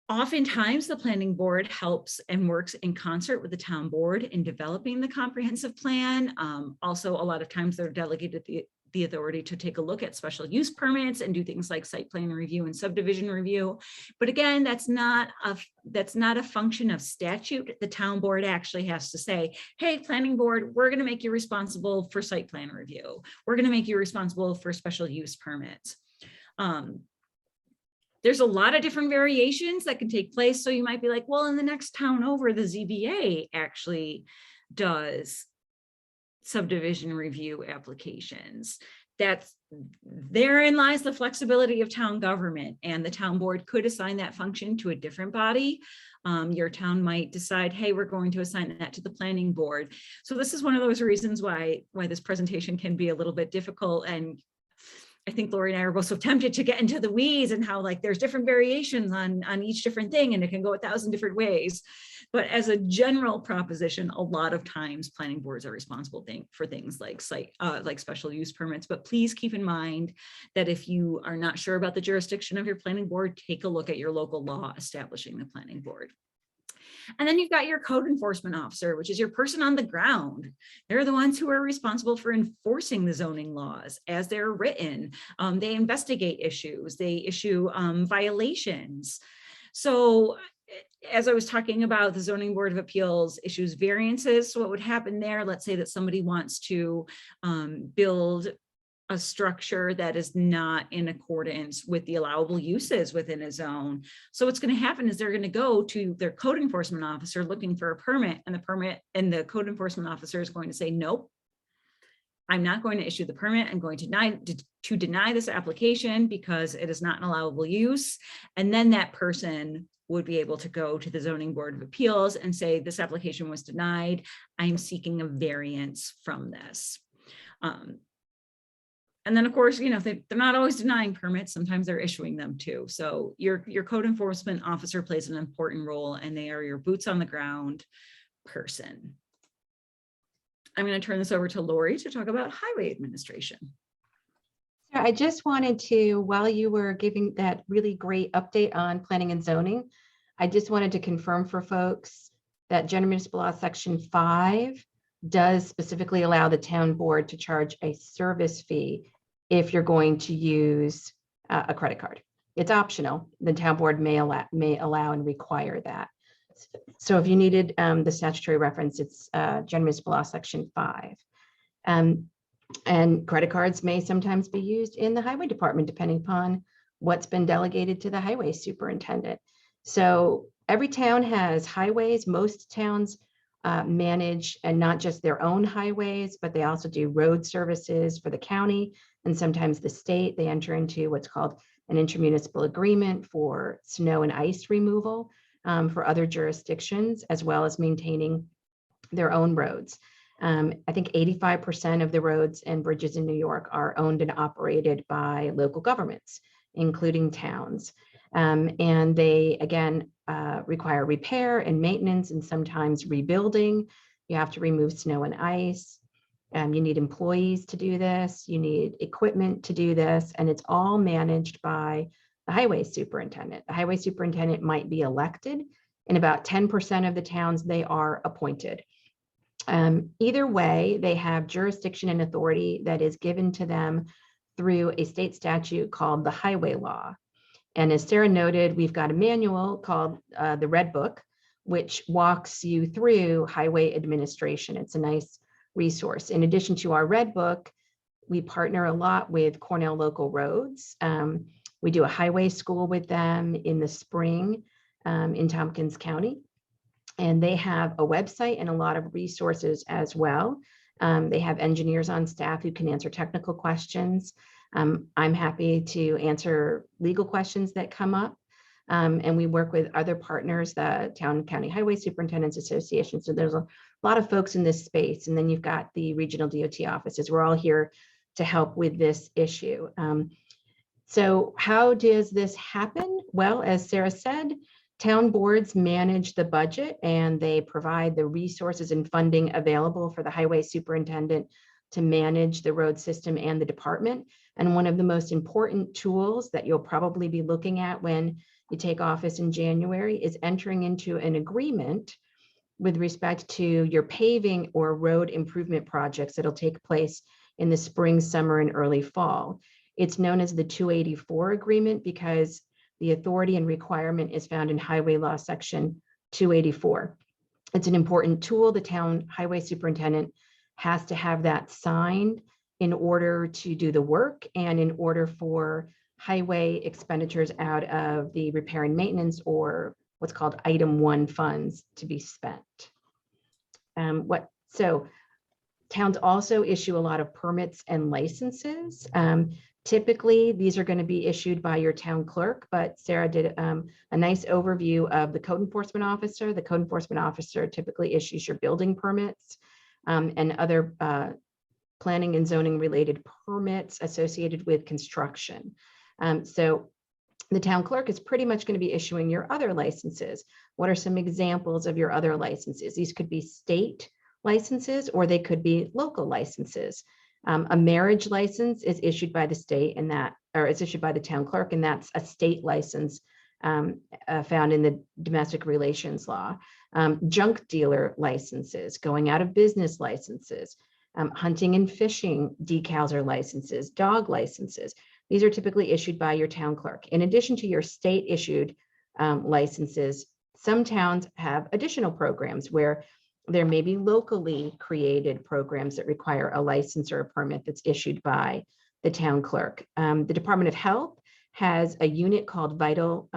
Oftentimes, the planning board helps and works in concert with the town board in developing the comprehensive plan. Also, a lot of times they're delegated the authority to take a look at special use permits and do things like site plan review and subdivision review. But again, that's not a function of statute. The town board actually has to say, hey, planning board, we're going to make you responsible for site plan review. We're going to make you responsible for special use permits. There's a lot of different variations that can take place. So you might be like, well, in the next town over, the ZBA actually does subdivision review applications. Therein lies the flexibility of town government, and the town board could assign that function to a different body. Your town might decide, hey, we're going to assign that to the planning board. So this is one of those reasons why this presentation can be a little bit difficult. And I think Lori and I are both so tempted to get into the weeds and how like there's different variations on each different thing, and it can go 1,000 different ways. But as a general proposition, a lot of times planning boards are responsible for things like special use permits. But please keep in mind that if you are not sure about the jurisdiction of your planning board, take a look at your local law establishing the planning board. And then you've got your code enforcement officer, which is your person on the ground. They're the ones who are responsible for enforcing the zoning laws as they're written. They investigate issues, they issue violations. So as I was talking about, the Zoning Board of Appeals issues variances. So what would happen there? Let's say that somebody wants to build a structure that is not in accordance with the allowable uses within a zone. So what's going to happen is they're going to go to their code enforcement officer looking for a permit, and the code enforcement officer is going to say, nope, I'm not going to issue the permit. I'm going to deny this application because it is not an allowable use. And then that person would be able to go to the Zoning Board of Appeals and say, this application was denied. I'm seeking a variance from this. And then, of course, they're not always denying permits. Sometimes they're issuing them too. So your code enforcement officer plays an important role, and they are your boots on the ground person. I'm going to turn this over to Lori to talk about highway administration. I just wanted to, while you were giving that really great update on planning and zoning, I just wanted to confirm for folks that General Municipal Law Section 5 does specifically allow the town board to charge a service fee if you're going to use a credit card. It's optional. The town board may allow and require that. So if you needed the statutory reference, it's General Municipal Law Section 5. And credit cards may sometimes be used in the highway department, depending upon what's been delegated to the highway superintendent. So every town has highways. Most towns manage, and not just their own highways, but they also do road services for the county and sometimes the state. They enter into what's called an intermunicipal agreement for snow and ice removal for other jurisdictions, as well as maintaining their own roads. I think 85% of the roads and bridges in New York are owned and operated by local governments, including towns. And they, again, require repair and maintenance and sometimes rebuilding. You have to remove snow and ice. You need employees to do this. You need equipment to do this. And it's all managed by the highway superintendent. The highway superintendent might be elected. In about 10% of the towns, they are appointed. Either way, they have jurisdiction and authority that is given to them through a state statute called the highway law. And as Sarah noted, we've got a manual called the Red Book, which walks you through highway administration. It's a nice resource. In addition to our Red Book, we partner a lot with Cornell Local Roads. We do a highway school with them in the spring in Tompkins County. And they have a website and a lot of resources as well. They have engineers on staff who can answer technical questions. I'm happy to answer legal questions that come up. And we work with other partners, the Town and County Highway Superintendents Association. So there's a lot of folks in this space. And then you've got the regional DOT offices. We're all here to help with this issue. So how does this happen? Well, as Sarah said, town boards manage the budget and they provide the resources and funding available for the highway superintendent to manage the road system and the department. And one of the most important tools that you'll probably be looking at when you take office in January is entering into an agreement with respect to your paving or road improvement projects that'll take place in the spring, summer, and early fall. It's known as the 284 agreement because the authority and requirement is found in Highway Law Section 284. It's an important tool. The town highway superintendent has to have that signed in order to do the work and in order for highway expenditures out of the repair and maintenance, or what's called item 1 funds, to be spent. So towns also issue a lot of permits and licenses. Typically, these are going to be issued by your town clerk, but Sarah did a nice overview of the code enforcement officer. The code enforcement officer typically issues your building permits and other planning and zoning related permits associated with construction. So the town clerk is pretty much going to be issuing your other licenses. What are some examples of your other licenses? These could be state licenses or they could be local licenses. A marriage license is issued by the state, and that, or it's issued by the town clerk, and that's a state license found in the domestic relations law. Junk dealer licenses, going out of business licenses, hunting and fishing decals or licenses, dog licenses. These are typically issued by your town clerk. In addition to your state issued licenses, some towns have additional programs where there may be locally created programs that require a license or a permit that's issued by the town clerk. The Department of Health has a unit called Vital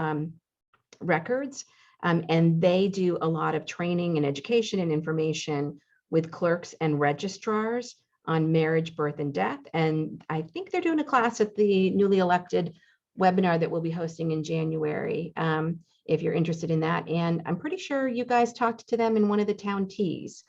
Records, and they do a lot of training and education and information with clerks and registrars on marriage, birth, and death. And I think they're doing a class at the newly elected webinar that we'll be hosting in January, if you're interested in that. And I'm pretty sure you guys talked to them in one of the town teas.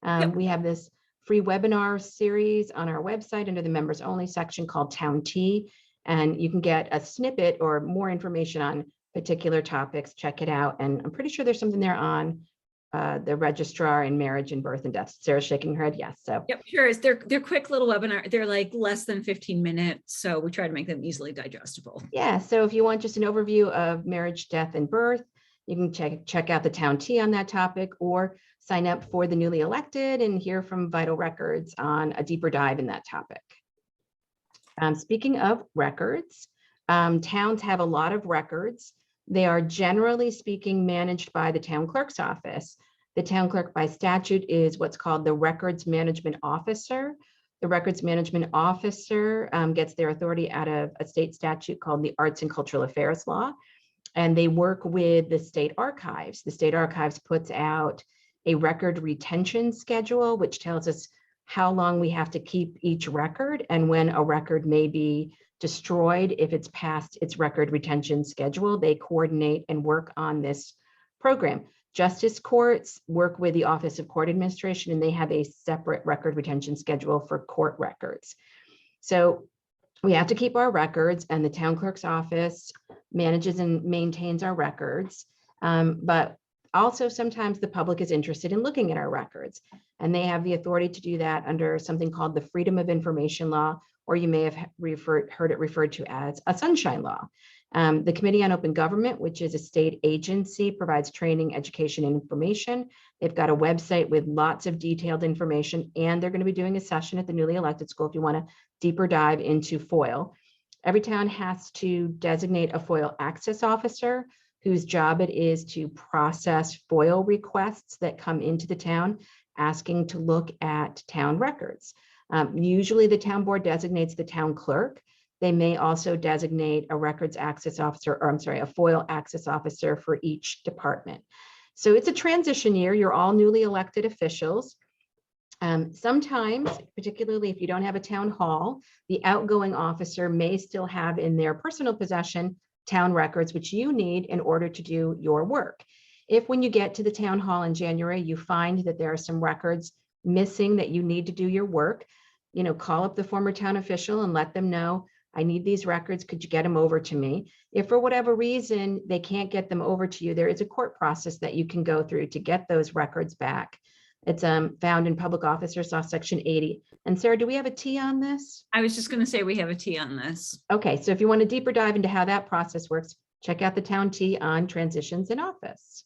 Yep. We have this free webinar series on our website under the members only section called Town Tea. And you can get a snippet or more information on particular topics. Check it out. And I'm pretty sure there's something there on the registrar and marriage and birth and death. Sarah's shaking her head. Yes. So Yep, sure is. They're quick little webinar. They're like less than 15 minutes. So we try to make them easily digestible. yeah, so if you want just an overview of marriage, death, and birth, you can check out the Town Tea on that topic, or sign up for the newly elected and hear from Vital Records on a deeper dive in that topic. Speaking of records, towns have a lot of records. They are generally speaking managed by the town clerk's office. The town clerk by statute is what's called the records management officer. The records management officer gets their authority out of a state statute called the Arts and Cultural Affairs Law. And they work with the state archives. The state archives puts out a record retention schedule, which tells us how long we have to keep each record and when a record may be destroyed if it's past its record retention schedule. They coordinate and work on this program. Justice courts work with the Office of Court Administration, and they have a separate record retention schedule for court records. So we have to keep our records, and the town clerk's office manages and maintains our records. But also sometimes the public is interested in looking at our records, and they have the authority to do that under something called the Freedom of Information Law, or you may have heard it referred to as a Sunshine Law. The Committee on Open Government, which is a state agency, provides training, education, and information. They've got a website with lots of detailed information, and they're going to be doing a session at the newly elected school if you want to deeper dive into FOIL. Every town has to designate a FOIL access officer whose job it is to process FOIL requests that come into the town asking to look at town records. Usually the town board designates the town clerk. They may also designate a records access officer, or I'm sorry, a FOIL access officer for each department. So it's a transition year. You're all newly elected officials. Sometimes, particularly if you don't have a town hall, the outgoing officer may still have in their personal possession town records, which you need in order to do your work. If when you get to the town hall in January, you find that there are some records missing that you need to do your work, call up the former town official and let them know, I need these records. Could you get them over to me? If for whatever reason they can't get them over to you, there is a court process that you can go through to get those records back. It's found in Public Officers Law Section 80. And Sarah, do we have a T on this? I was just going to say we have a T on this. Okay, so if you want a deeper dive into how that process works, check out the Town T on transitions in office.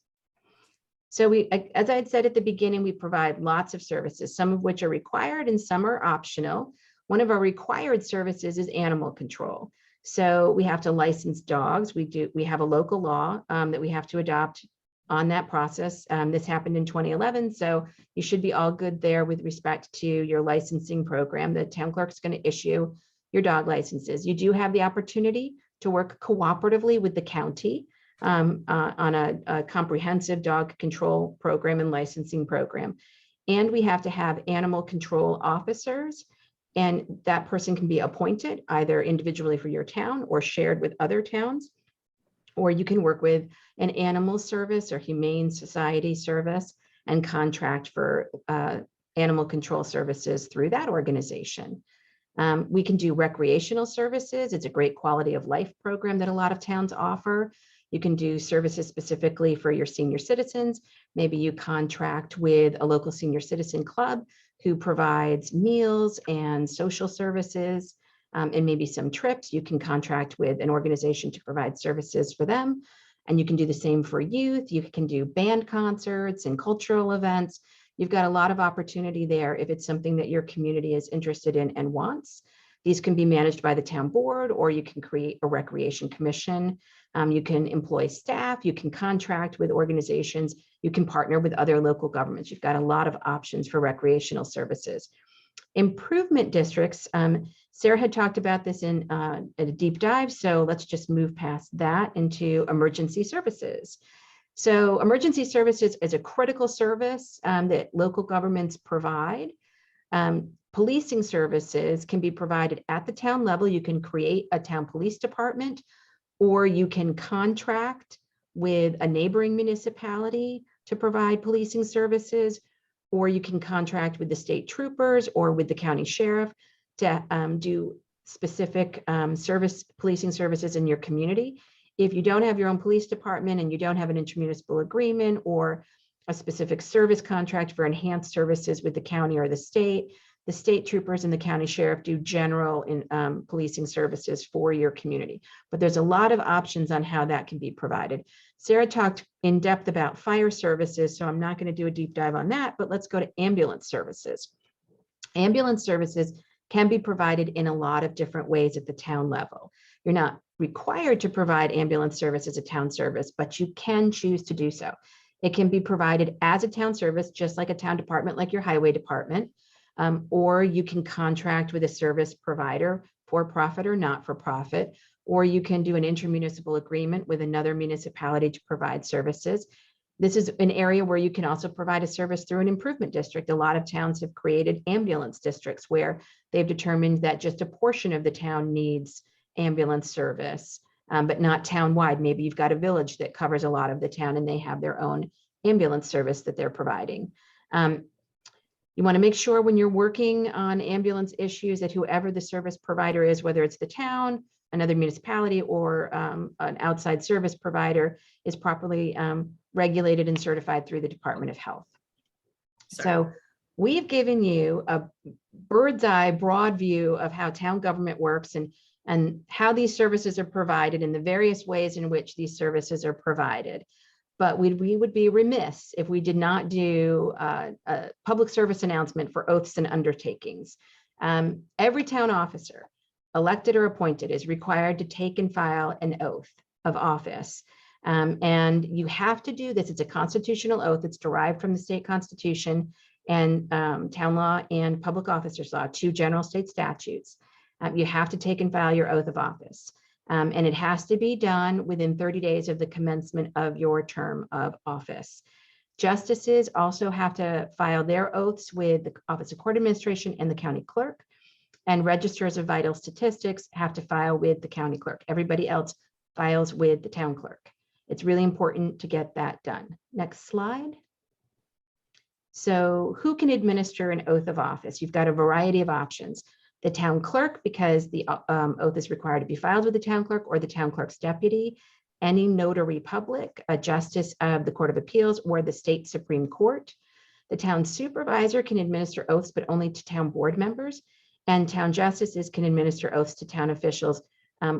So as I had said at the beginning, we provide lots of services, some of which are required and some are optional. One of our required services is animal control. So we have to license dogs. We have a local law that we have to adopt on that process. This happened in 2011, so you should be all good there with respect to your licensing program. The town clerk's going to issue your dog licenses. You do have the opportunity to work cooperatively with the county on a comprehensive dog control program and licensing program. And we have to have animal control officers, and that person can be appointed either individually for your town or shared with other towns, or you can work with an animal service or humane society service and contract for animal control services through that organization. We can do recreational services. It's a great quality of life program that a lot of towns offer. You can do services specifically for your senior citizens. Maybe you contract with a local senior citizen club who provides meals and social services, and maybe some trips. You can contract with an organization to provide services for them. And you can do the same for youth. You can do band concerts and cultural events. You've got a lot of opportunity there if it's something that your community is interested in and wants. These can be managed by the town board, or you can create a recreation commission. You can employ staff, you can contract with organizations, you can partner with other local governments. You've got a lot of options for recreational services. Improvement districts, Sarah had talked about this in at a deep dive, so let's just move past that into emergency services. So emergency services is a critical service that local governments provide. Policing services can be provided at the town level. You can create a town police department, or you can contract with a neighboring municipality to provide policing services, or you can contract with the state troopers or with the county sheriff to do specific policing services in your community. If you don't have your own police department and you don't have an intermunicipal agreement or a specific service contract for enhanced services with the county or the state troopers and the county sheriff do general policing services for your community. But there's a lot of options on how that can be provided. Sarah talked in depth about fire services, so I'm not going to do a deep dive on that, but let's go to ambulance services. Ambulance services can be provided in a lot of different ways at the town level. You're not required to provide ambulance service as a town service, but you can choose to do so. It can be provided as a town service, just like a town department, like your highway department, or you can contract with a service provider, for profit or not for profit, or you can do an intermunicipal agreement with another municipality to provide services. This is an area where you can also provide a service through an improvement district. A lot of towns have created ambulance districts where they've determined that just a portion of the town needs ambulance service, but not town-wide. Maybe you've got a village that covers a lot of the town and they have their own ambulance service that they're providing. You want to make sure when you're working on ambulance issues that whoever the service provider is, whether it's the town, another municipality, or an outside service provider, is properly regulated and certified through the Department of Health. So we've given you a bird's eye broad view of how town government works and how these services are provided and the various ways in which these services are provided. But we would be remiss if we did not do a public service announcement for oaths and undertakings. Every town officer, elected or appointed, is required to take and file an oath of office. And you have to do this. It's a constitutional oath. It's derived from the state constitution and town law and public officers law, 2 general state statutes. You have to take and file your oath of office. And it has to be done within 30 days of the commencement of your term of office. Justices also have to file their oaths with the Office of Court Administration and the county clerk. And registrars of vital statistics have to file with the county clerk. Everybody else files with the town clerk. It's really important to get that done. Next slide. So who can administer an oath of office? You've got a variety of options. The town clerk, because the oath is required to be filed with the town clerk, or the town clerk's deputy, any notary public, a justice of the Court of Appeals or the state Supreme Court. The town supervisor can administer oaths, but only to town board members, and town justices can administer oaths to town officials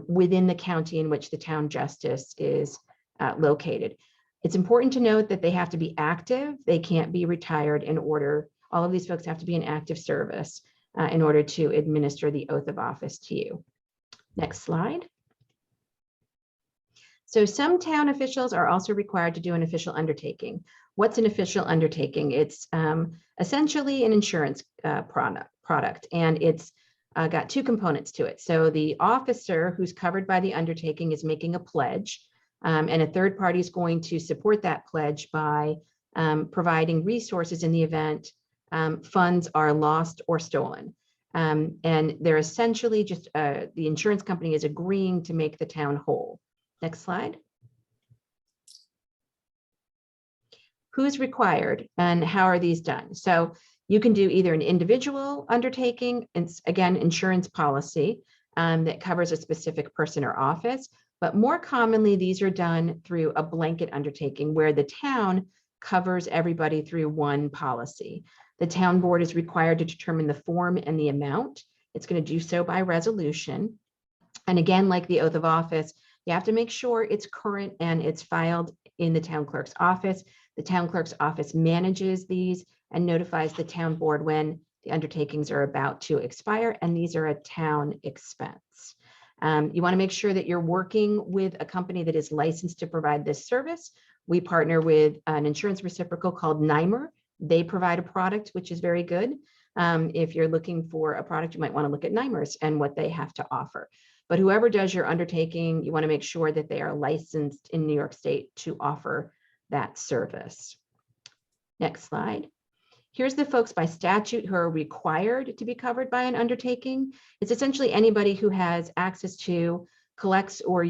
within the county in which the town justice is located. It's important to note that they have to be active. They can't be retired in order. All of these folks have to be in active service. in order to administer the oath of office to you. Next slide. So some town officials are also required to do an official undertaking. What's an official undertaking? It's essentially an insurance product, and it's got two components to it. So the officer who's covered by the undertaking is making a pledge, and a third party is going to support that pledge by providing resources in the event funds are lost or stolen. And they're essentially just, the insurance company is agreeing to make the town whole. Next slide. Who's required and how are these done? So you can do either an individual undertaking, and again, insurance policy that covers a specific person or office, but more commonly, these are done through a blanket undertaking where the town covers everybody through one policy. The town board is required to determine the form and the amount. It's going to do so by resolution. And again, like the oath of office, you have to make sure it's current and it's filed in the town clerk's office. The town clerk's office manages these and notifies the town board when the undertakings are about to expire, and these are a town expense. You want to make sure that you're working with a company that is licensed to provide this service. We partner with an insurance reciprocal called NYMER. They provide a product, which is very good. If you're looking for a product, you might want to look at NYMER's and what they have to offer. But whoever does your undertaking, you want to make sure that they are licensed in New York State to offer that service. Next slide. Here's the folks by statute who are required to be covered by an undertaking. It's essentially anybody who has access to, collects, or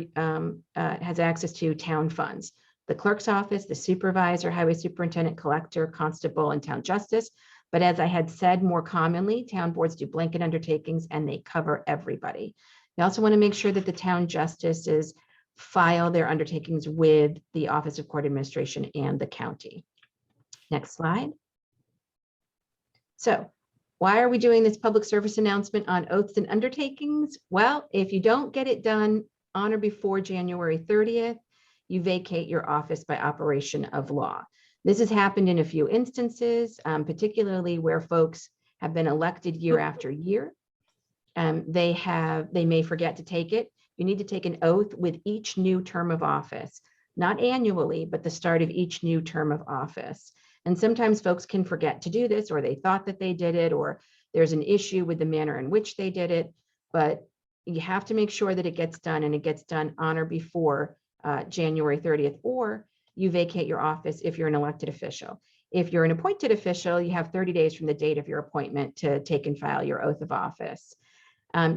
has access to town funds. The clerk's office, the supervisor, highway superintendent, collector, constable, and town justice. But as I had said, more commonly, town boards do blanket undertakings and they cover everybody. You also want to make sure that the town justices file their undertakings with the Office of Court Administration and the county. Next slide. So why are we doing this public service announcement on oaths and undertakings? Well, if you don't get it done on or before January 30th, you vacate your office by operation of law. This has happened in a few instances, particularly where folks have been elected year after year. They may forget to take it. You need to take an oath with each new term of office, not annually, but the start of each new term of office. And sometimes folks can forget to do this, or they thought that they did it, or there's an issue with the manner in which they did it. But you have to make sure that it gets done, and it gets done on or before January 30th, or you vacate your office if you're an elected official. If you're an appointed official, you have 30 days from the date of your appointment to take and file your oath of office.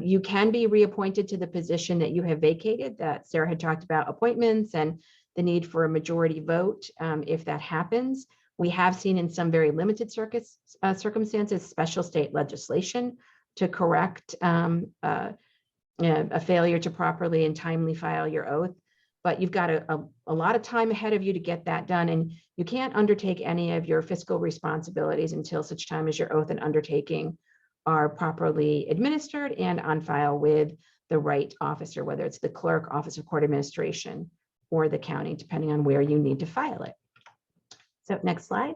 You can be reappointed to the position that you have vacated, that Sarah had talked about appointments and the need for a majority vote if that happens. We have seen in some very limited circumstances, special state legislation to correct a failure to properly and timely file your oath. But you've got a lot of time ahead of you to get that done. And you can't undertake any of your fiscal responsibilities until such time as your oath and undertaking are properly administered and on file with the right officer, whether it's the clerk, Office of Court Administration, or the county, depending on where you need to file it. So next slide.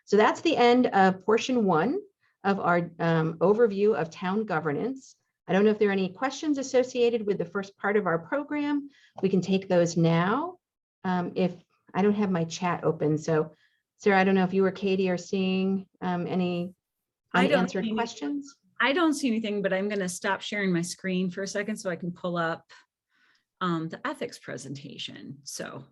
So that's the end of portion one of our overview of town governance. I don't know if there are any questions associated with the first part of our program. We can take those now. If I don't have my chat open, so Sarah, I don't know if you or Katie are seeing any unanswered questions. I don't see anything, but I'm going to stop sharing my screen for a second so I can pull up the ethics presentation. So.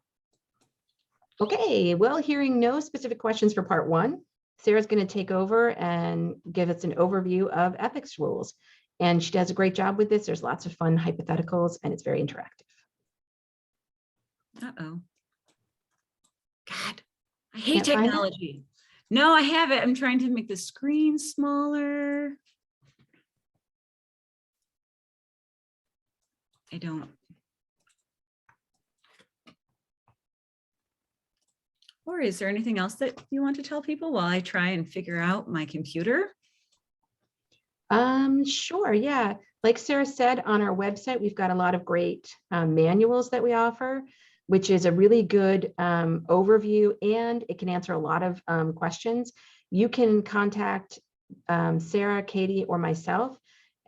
Okay, well, hearing no specific questions for part one, Sarah's going to take over and give us an overview of ethics rules. And she does a great job with this. There's lots of fun hypotheticals and it's very interactive. Uh-oh. God, I hate technology. No, I have it. I'm trying to make the screen smaller. I don't. Or is there anything else that you want to tell people while I try and figure out my computer? Sure, yeah. Like Sarah said, on our website, we've got a lot of great manuals that we offer, which is a really good overview, and it can answer a lot of questions. You can contact Sarah, Katie, or myself,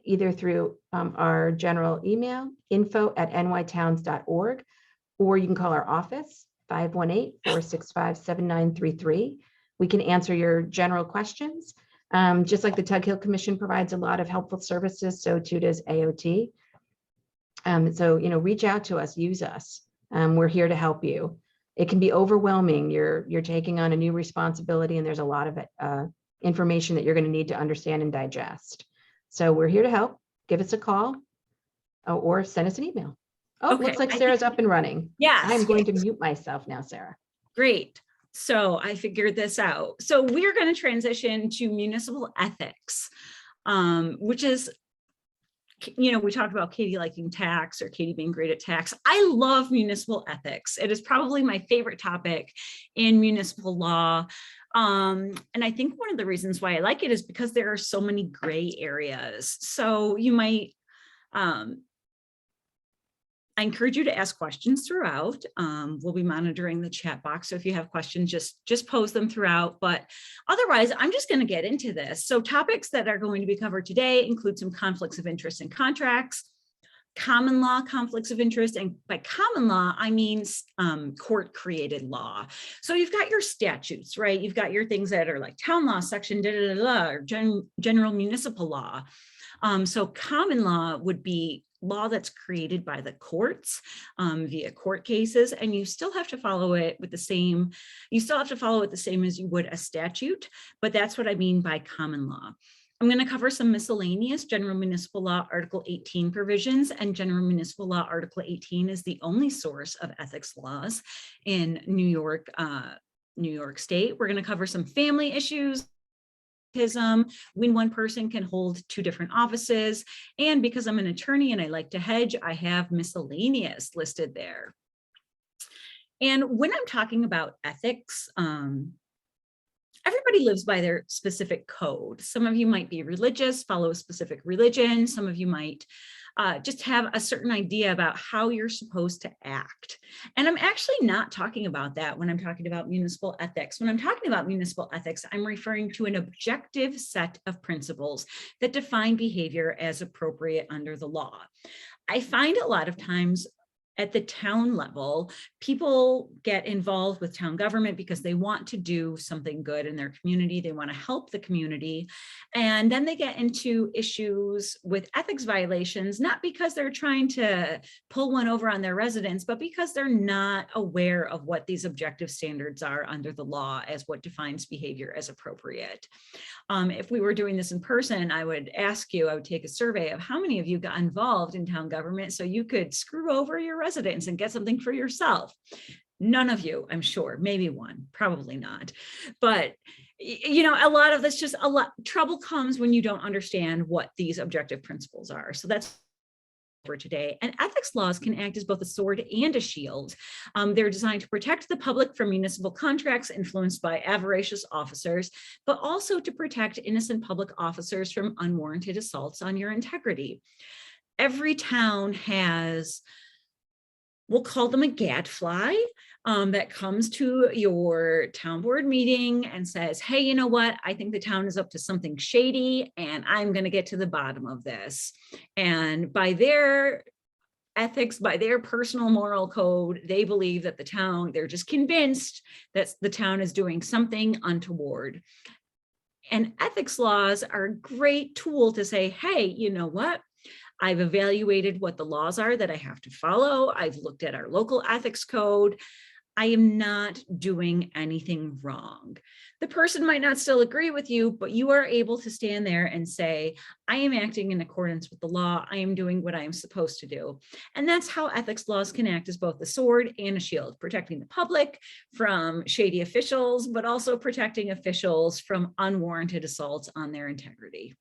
either through our general email, info@nytowns.org, or you can call our office, 518-465-7933. We can answer your general questions. Just like the Tug Hill Commission provides a lot of helpful services, so too does AOT. So, reach out to us, use us. We're here to help you. It can be overwhelming. You're taking on a new responsibility, and there's a lot of information that you're going to need to understand and digest. So we're here to help. Give us a call or send us an email. Oh, Okay. looks like Sarah's up and running. Yes. I'm going to mute myself now, Sarah. Great. So I figured this out. So we're going to transition to municipal ethics, which is, we talked about Katie liking tax or Katie being great at tax. I love municipal ethics. It is probably my favorite topic in municipal law. And I think one of the reasons why I like it is because there are so many gray areas. So you might, I encourage you to ask questions throughout. We'll be monitoring the chat box. So if you have questions, just pose them throughout. But otherwise, I'm just going to get into this. So topics that are going to be covered today include some conflicts of interest in contracts, common law conflicts of interest. And by common law, I mean court created law. So you've got your statutes, right? You've got your things that are like town law, section, or general municipal law. So common law would be law that's created by the courts via court cases, and you still have to follow it with the same, as you would a statute, but that's what I mean by common law. I'm going to cover some miscellaneous general municipal law Article 18 provisions, and general municipal law Article 18 is the only source of ethics laws in New York State. We're going to cover some family issues, when one person can hold two different offices. And because I'm an attorney and I like to hedge, I have miscellaneous listed there. And when I'm talking about ethics, everybody lives by their specific code. Some of you might be religious, follow a specific religion. Some of you might just have a certain idea about how you're supposed to act. And I'm actually not talking about that when I'm talking about municipal ethics. When I'm talking about municipal ethics, I'm referring to an objective set of principles that define behavior as appropriate under the law. I find a lot of times at the town level, people get involved with town government because they want to do something good in their community. They want to help the community. And then they get into issues with ethics violations, not because they're trying to pull one over on their residents, but because they're not aware of what these objective standards are under the law as what defines behavior as appropriate. If we were doing this in person, I would take a survey of how many of you got involved in town government so you could screw over your residents and get something for yourself. None of you, I'm sure, maybe one, probably not. But a lot of this, trouble comes when you don't understand what these objective principles are. So that's for today. And ethics laws can act as both a sword and a shield. They're designed to protect the public from municipal contracts influenced by avaricious officers, but also to protect innocent public officers from unwarranted assaults on your integrity. Every town has, we'll call them a gadfly, that comes to your town board meeting and says, hey, you know what? I think the town is up to something shady and I'm going to get to the bottom of this. And by their ethics, by their personal moral code, they believe that they're just convinced that the town is doing something untoward. And ethics laws are a great tool to say, hey, you know what? I've evaluated what the laws are that I have to follow. I've looked at our local ethics code. I am not doing anything wrong. The person might not still agree with you, but you are able to stand there and say, I am acting in accordance with the law. I am doing what I am supposed to do. And that's how ethics laws can act as both a sword and a shield, protecting the public from shady officials, but also protecting officials from unwarranted assaults on their integrity.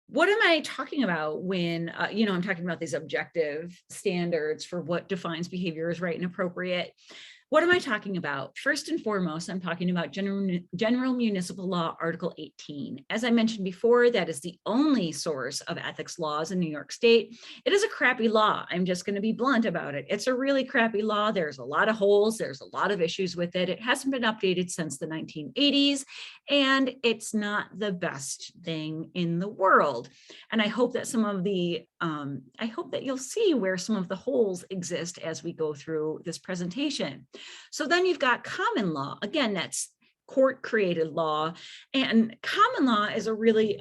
What am I talking about when, I'm talking about these objective standards for what defines behavior as right and appropriate? What am I talking about? First and foremost, I'm talking about General Municipal Law, Article 18. As I mentioned before, that is the only source of ethics laws in New York State. It is a crappy law. I'm just going to be blunt about it. It's a really crappy law. There's a lot of holes. There's a lot of issues with it. It hasn't been updated since the 1980s, and it's not the best thing in the world. And I hope that I hope that you'll see where some of the holes exist as we go through this presentation. So then you've got common law. Again, that's court created law, and common law is a really,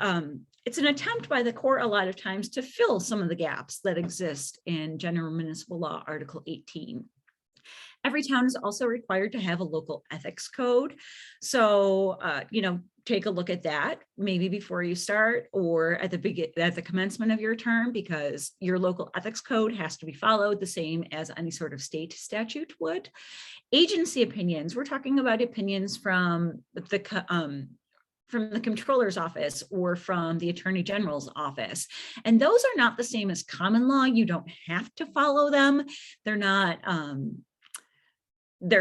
it's an attempt by the court a lot of times to fill some of the gaps that exist in General Municipal Law, Article 18. Every town is also required to have a local ethics code. So, take a look at that maybe before you start or at the commencement of your term, because your local ethics code has to be followed the same as any sort of state statute would. Agency opinions, we're talking about opinions from the Comptroller's office or from the Attorney General's office. And those are not the same as common law. You don't have to follow them. They're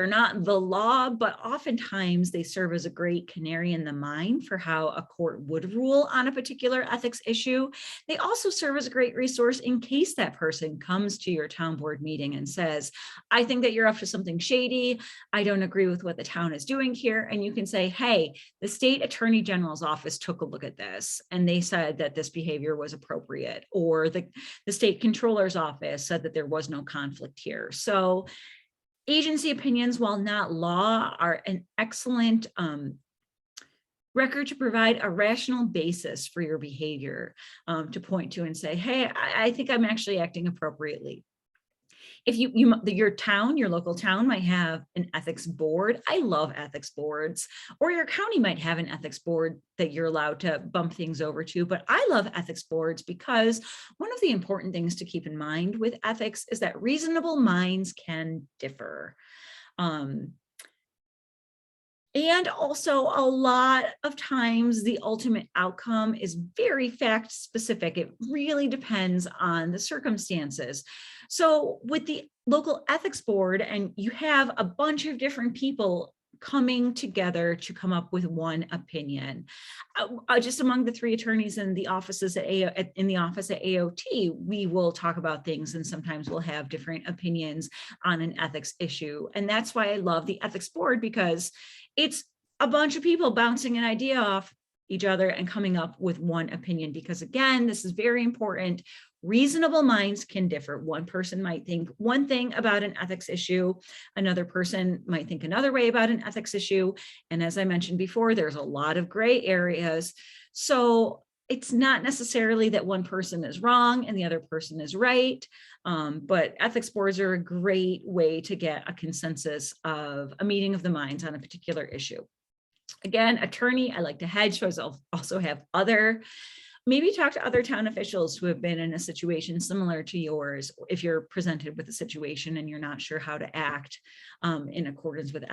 not the law, but oftentimes they serve as a great canary in the mine for how a court would rule on a particular ethics issue. They also serve as a great resource in case that person comes to your town board meeting and says, I think that you're up to something shady. I don't agree with what the town is doing here. And you can say, hey, the state attorney general's office took a look at this and they said that this behavior was appropriate, or the state controller's office said that there was no conflict here. So agency opinions, while not law, are an excellent record to provide a rational basis for your behavior, to point to and say, hey, I think I'm actually acting appropriately. If your local town might have an ethics board. I love ethics boards. Or your county might have an ethics board that you're allowed to bump things over to. But I love ethics boards because one of the important things to keep in mind with ethics is that reasonable minds can differ. And also a lot of times the ultimate outcome is very fact specific. It really depends on the circumstances. So with the local ethics board, and you have a bunch of different people coming together to come up with one opinion. Just among the three attorneys in the offices at AOT, we will talk about things, and sometimes we'll have different opinions on an ethics issue. And that's why I love the ethics board, because it's a bunch of people bouncing an idea off each other and coming up with one opinion. Because again, this is very important. Reasonable minds can differ. One person might think one thing about an ethics issue. Another person might think another way about an ethics issue. And as I mentioned before, there's a lot of gray areas. So it's not necessarily that one person is wrong and the other person is right. But ethics boards are a great way to get a consensus of a meeting of the minds on a particular issue. Again, attorney, I like to hedge, so I also have other. Maybe talk to other town officials who have been in a situation similar to yours if you're presented with a situation and you're not sure how to act in accordance with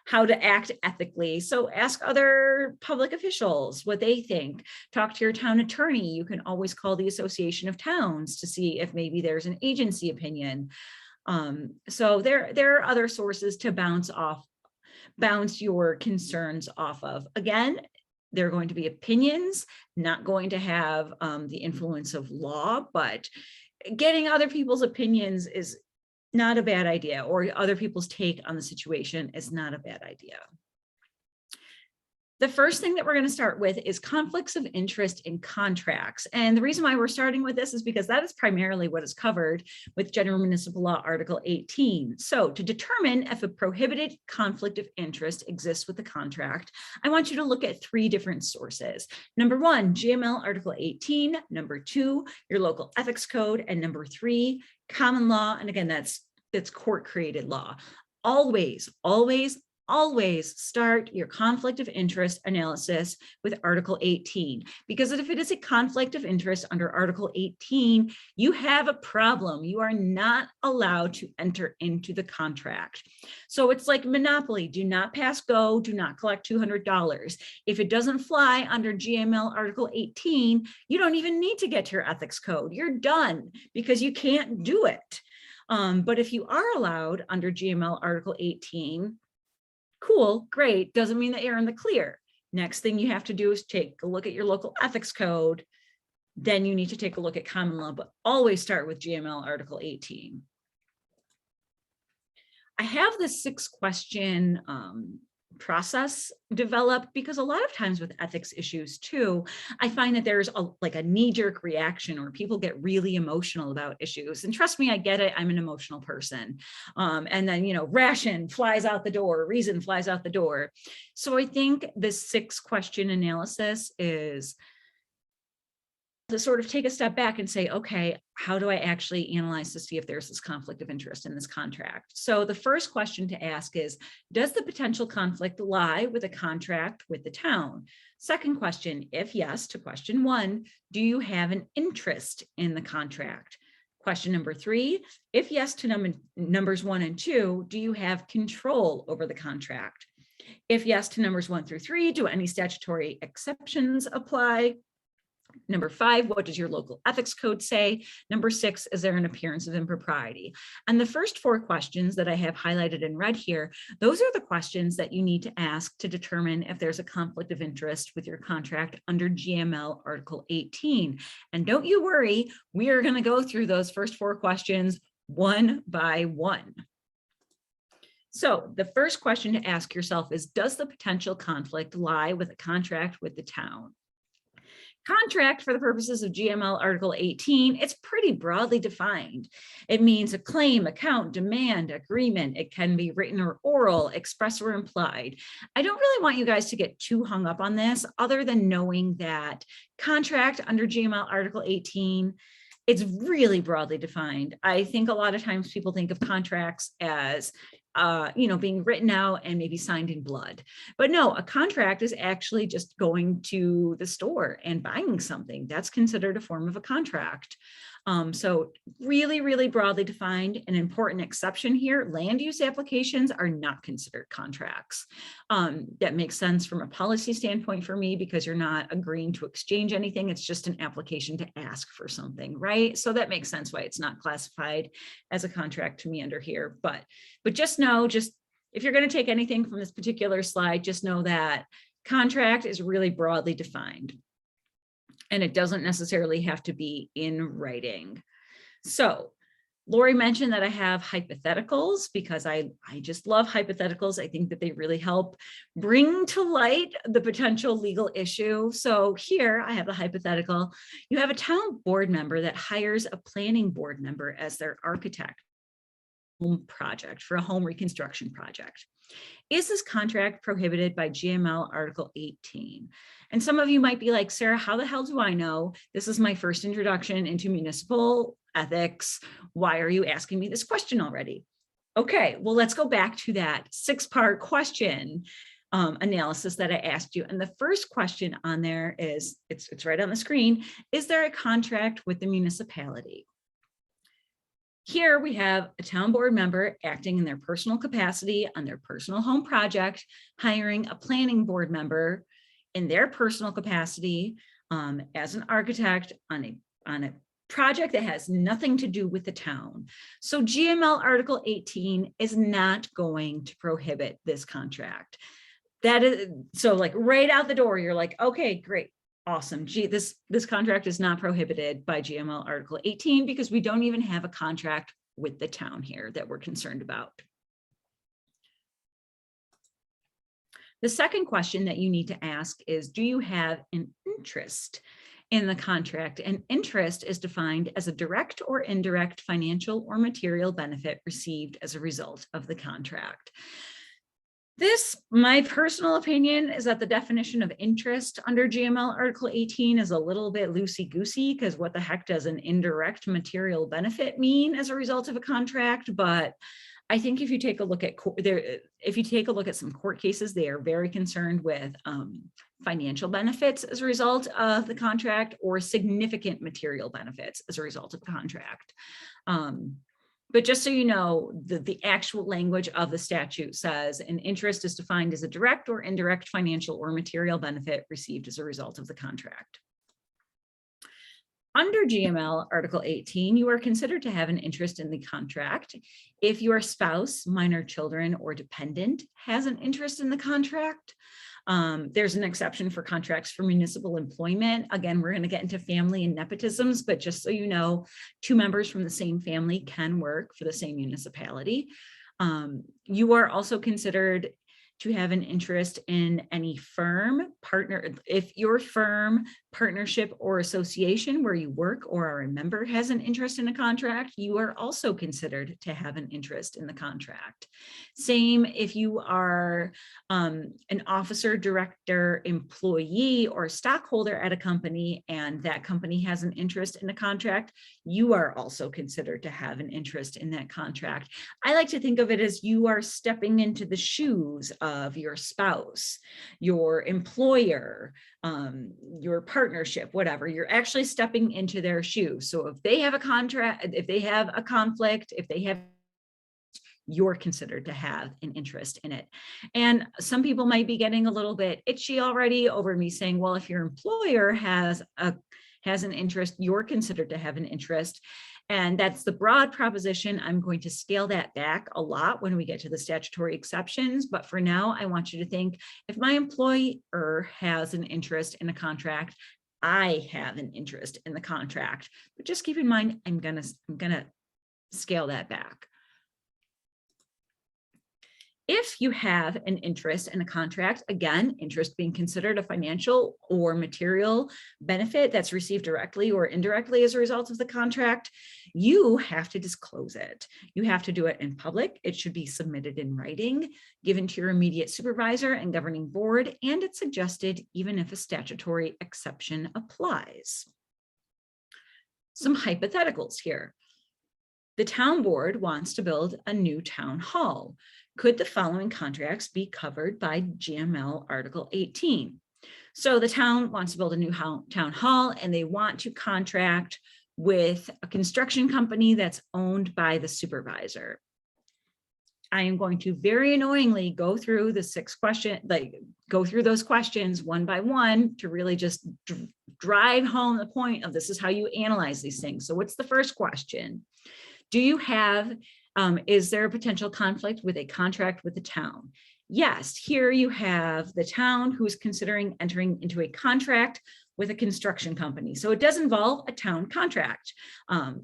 how to act ethically. So ask other public officials what they think. Talk to your town attorney. You can always call the Association of Towns to see if maybe there's an agency opinion. So there are other sources to bounce your concerns off of. Again, they're going to be opinions, not going to have the influence of law, but getting other people's opinions is not a bad idea, or other people's take on the situation is not a bad idea. The first thing that we're going to start with is conflicts of interest in contracts. And the reason why we're starting with this is because that is primarily what is covered with General Municipal Law, Article 18. So to determine if a prohibited conflict of interest exists with the contract, I want you to look at three different sources. Number one, GML Article 18. Number two, your local ethics code. And number three, common law. And again, that's court created law. Always start your conflict of interest analysis with Article 18, because if it is a conflict of interest under Article 18, you have a problem. You are not allowed to enter into the contract. So it's like Monopoly. Do not pass go, do not collect $200. If it doesn't fly under GML Article 18, you don't even need to get to your ethics code. You're done because you can't do it. But if you are allowed under GML Article 18, cool, great, doesn't mean that you're in the clear. Next thing you have to do is take a look at your local ethics code. Then you need to take a look at common law, but always start with GML Article 18. I have this 6-question process developed because a lot of times with ethics issues too, I find that there's like a knee-jerk reaction or people get really emotional about issues. And trust me, I get it. I'm an emotional person. And then, ration flies out the door, reason flies out the door. So I think this 6-question analysis is to sort of take a step back and say, okay, how do I actually analyze to see if there's this conflict of interest in this contract? So the first question to ask is, does the potential conflict lie with a contract with the town? Second question, if yes, to question 1, do you have an interest in the contract? Question number 3, if yes to numbers 1 and 2, do you have control over the contract? If yes to numbers 1 through 3, do any statutory exceptions apply? Number 5, what does your local ethics code say? Number 6, is there an appearance of impropriety? And the first 4 questions that I have highlighted in red here, those are the questions that you need to ask to determine if there's a conflict of interest with your contract under GML Article 18. And don't you worry, we are going to go through those first 4 questions one by one. So the first question to ask yourself is, does the potential conflict lie with a contract with the town? Contract, for the purposes of GML Article 18, it's pretty broadly defined. It means a claim, account, demand, agreement. It can be written or oral, express or implied. I don't really want you guys to get too hung up on this, other than knowing that contract under GML Article 18, it's really broadly defined. I think a lot of times people think of contracts as being written out and maybe signed in blood. But no, a contract is actually just going to the store and buying something. That's considered a form of a contract. So really, really broadly defined. An important exception here, land use applications are not considered contracts. That makes sense from a policy standpoint for me, because you're not agreeing to exchange anything. It's just an application to ask for something, right? So that makes sense why it's not classified as a contract to me under here. But just know, if you're going to take anything from this particular slide, just know that contract is really broadly defined. And it doesn't necessarily have to be in writing. So Lori mentioned that I have hypotheticals because I just love hypotheticals. I think that they really help bring to light the potential legal issue. So here I have a hypothetical. You have a town board member that hires a planning board member as their architect project for a home reconstruction project. Is this contract prohibited by GML Article 18? And some of you might be like, Sarah, how the hell do I know? This is my first introduction into municipal ethics. Why are you asking me this question already? Okay, well, let's go back to that 6-part question analysis that I asked you. And the first question on there is, it's right on the screen. Is there a contract with the municipality? Here we have a town board member acting in their personal capacity on their personal home project, hiring a planning board member in their personal capacity as an architect on a project that has nothing to do with the town. So GML Article 18 is not going to prohibit this contract. That is, so like right out the door, you're like, okay, great. Awesome. Gee, this contract is not prohibited by GML Article 18 because we don't even have a contract with the town here that we're concerned about. The second question that you need to ask is, do you have an interest in the contract? And interest is defined as a direct or indirect financial or material benefit received as a result of the contract. This, my personal opinion, is that the definition of interest under GML Article 18 is a little bit loosey-goosey, because what the heck does an indirect material benefit mean as a result of a contract? But I think if you take a look at some court cases, they are very concerned with financial benefits as a result of the contract, or significant material benefits as a result of the contract. But just so you know, the actual language of the statute says an interest is defined as a direct or indirect financial or material benefit received as a result of the contract. Under GML Article 18, you are considered to have an interest in the contract if your spouse, minor children, or dependent has an interest in the contract. There's an exception for contracts for municipal employment. Again, we're going to get into family and nepotisms, but just so you know, 2 members from the same family can work for the same municipality. You are also considered to have an interest in any firm, partner, if your firm, partnership, or association where you work or are a member has an interest in a contract, you are also considered to have an interest in the contract. Same if you are an officer, director, employee, or stockholder at a company, and that company has an interest in a contract, you are also considered to have an interest in that contract. I like to think of it as you are stepping into the shoes of your spouse, your employer, your partnership, whatever. You're actually stepping into their shoes. So if they have a contract, if they have a conflict, if they have, you're considered to have an interest in it. And some people might be getting a little bit itchy already over me saying, well, if your employer has an interest, you're considered to have an interest. And that's the broad proposition. I'm going to scale that back a lot when we get to the statutory exceptions. But for now, I want you to think, if my employer has an interest in a contract, I have an interest in the contract. But just keep in mind, I'm gonna scale that back. If you have an interest in a contract, again, interest being considered a financial or material benefit that's received directly or indirectly as a result of the contract, you have to disclose it. You have to do it in public. It should be submitted in writing, given to your immediate supervisor and governing board, and it's suggested even if a statutory exception applies. Some hypotheticals here. The town board wants to build a new town hall. Could the following contracts be covered by GML Article 18? So the town wants to build a new town hall and they want to contract with a construction company that's owned by the supervisor. I am going to very annoyingly go through the 6 questions, go through those questions one by one to really just drive home the point of this is how you analyze these things. So what's the first question? Do you have is there a potential conflict with a contract with the town? Yes, here you have the town who's considering entering into a contract with a construction company. So it does involve a town contract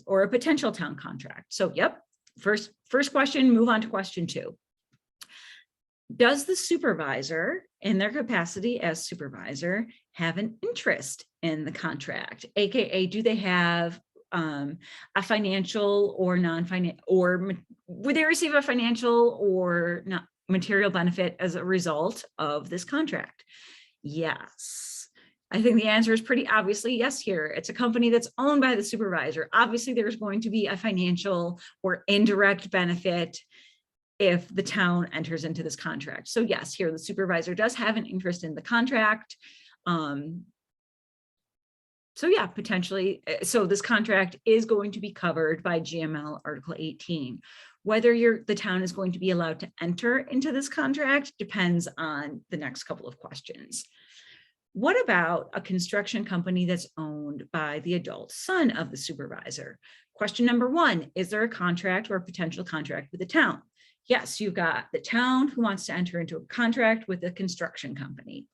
or a potential town contract. So yep, first question, move on to question 2. Does the supervisor in their capacity as supervisor have an interest in the contract? AKA, do they have a financial or non-financial, or would they receive a financial or not material benefit as a result of this contract? Yes. I think the answer is pretty obviously yes here. It's a company that's owned by the supervisor. Obviously, there's going to be a financial or indirect benefit if the town enters into this contract. So yes, here the supervisor does have an interest in the contract. So yeah, potentially, so this contract is going to be covered by GML Article 18. Whether the town is going to be allowed to enter into this contract depends on the next couple of questions. What about a construction company that's owned by the adult son of the supervisor? Question number 1, is there a contract or a potential contract with the town? Yes, you've got the town who wants to enter into a contract with a construction company.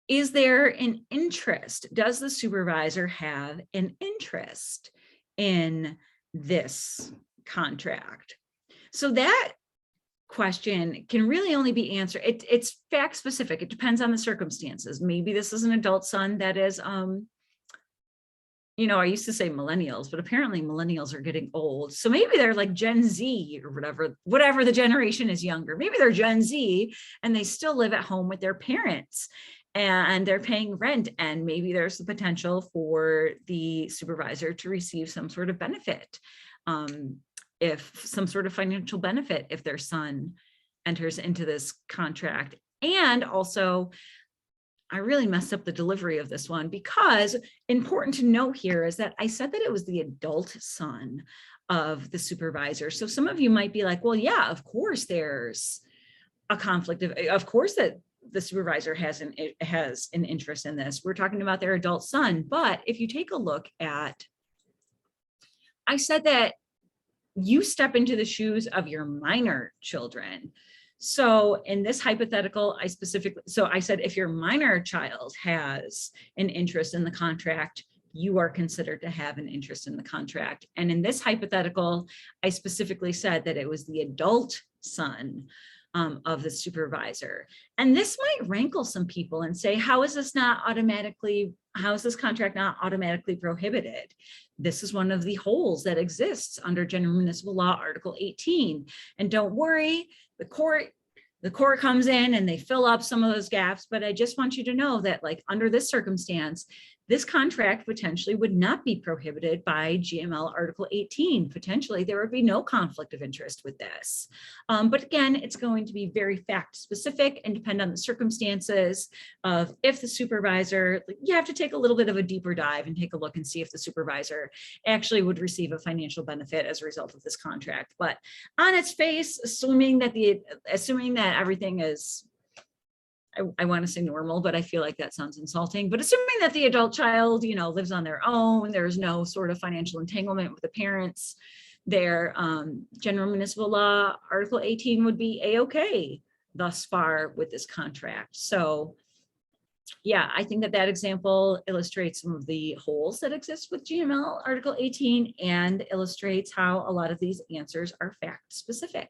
Is there an interest? Does the supervisor have an interest in this contract? So that question can really only be answered. It's fact specific. It depends on the circumstances. Maybe this is an adult son that is, you know, I used to say millennials, but apparently millennials are getting old. So maybe they're like Gen Z or whatever the generation is younger. Maybe they're Gen Z and they still live at home with their parents and they're paying rent, and maybe there's the potential for the supervisor to receive some sort of benefit, if some sort of financial benefit if their son enters into this contract. And also, I really messed up the delivery of this one, because important to note here is that I said that it was the adult son of the supervisor. So some of you might be like, well, yeah, of course there's a conflict of course that the supervisor has an interest in this. We're talking about their adult son. But if you take a look at, I said that you step into the shoes of your minor children. So in this hypothetical, I said, if your minor child has an interest in the contract, you are considered to have an interest in the contract. And in this hypothetical, I specifically said that it was the adult son of the supervisor. And this might rankle some people and say, how is this contract not automatically prohibited? This is one of the holes that exists under General Municipal Law, Article 18. And don't worry, the court comes in and they fill up some of those gaps, but I just want you to know that, like, under this circumstance, this contract potentially would not be prohibited by GML Article 18. Potentially, there would be no conflict of interest with this. But again, it's going to be very fact specific and depend on the circumstances of if the supervisor, you have to take a little bit of a deeper dive and take a look and see if the supervisor actually would receive a financial benefit as a result of this contract. But on its face, assuming that everything is, I want to say normal, but I feel like that sounds insulting, but assuming that the adult child, lives on their own, there's no sort of financial entanglement with the parents, their General Municipal Law, Article 18 would be A-OK thus far with this contract. So yeah, I think that example illustrates some of the holes that exist with GML Article 18 and illustrates how a lot of these answers are fact specific.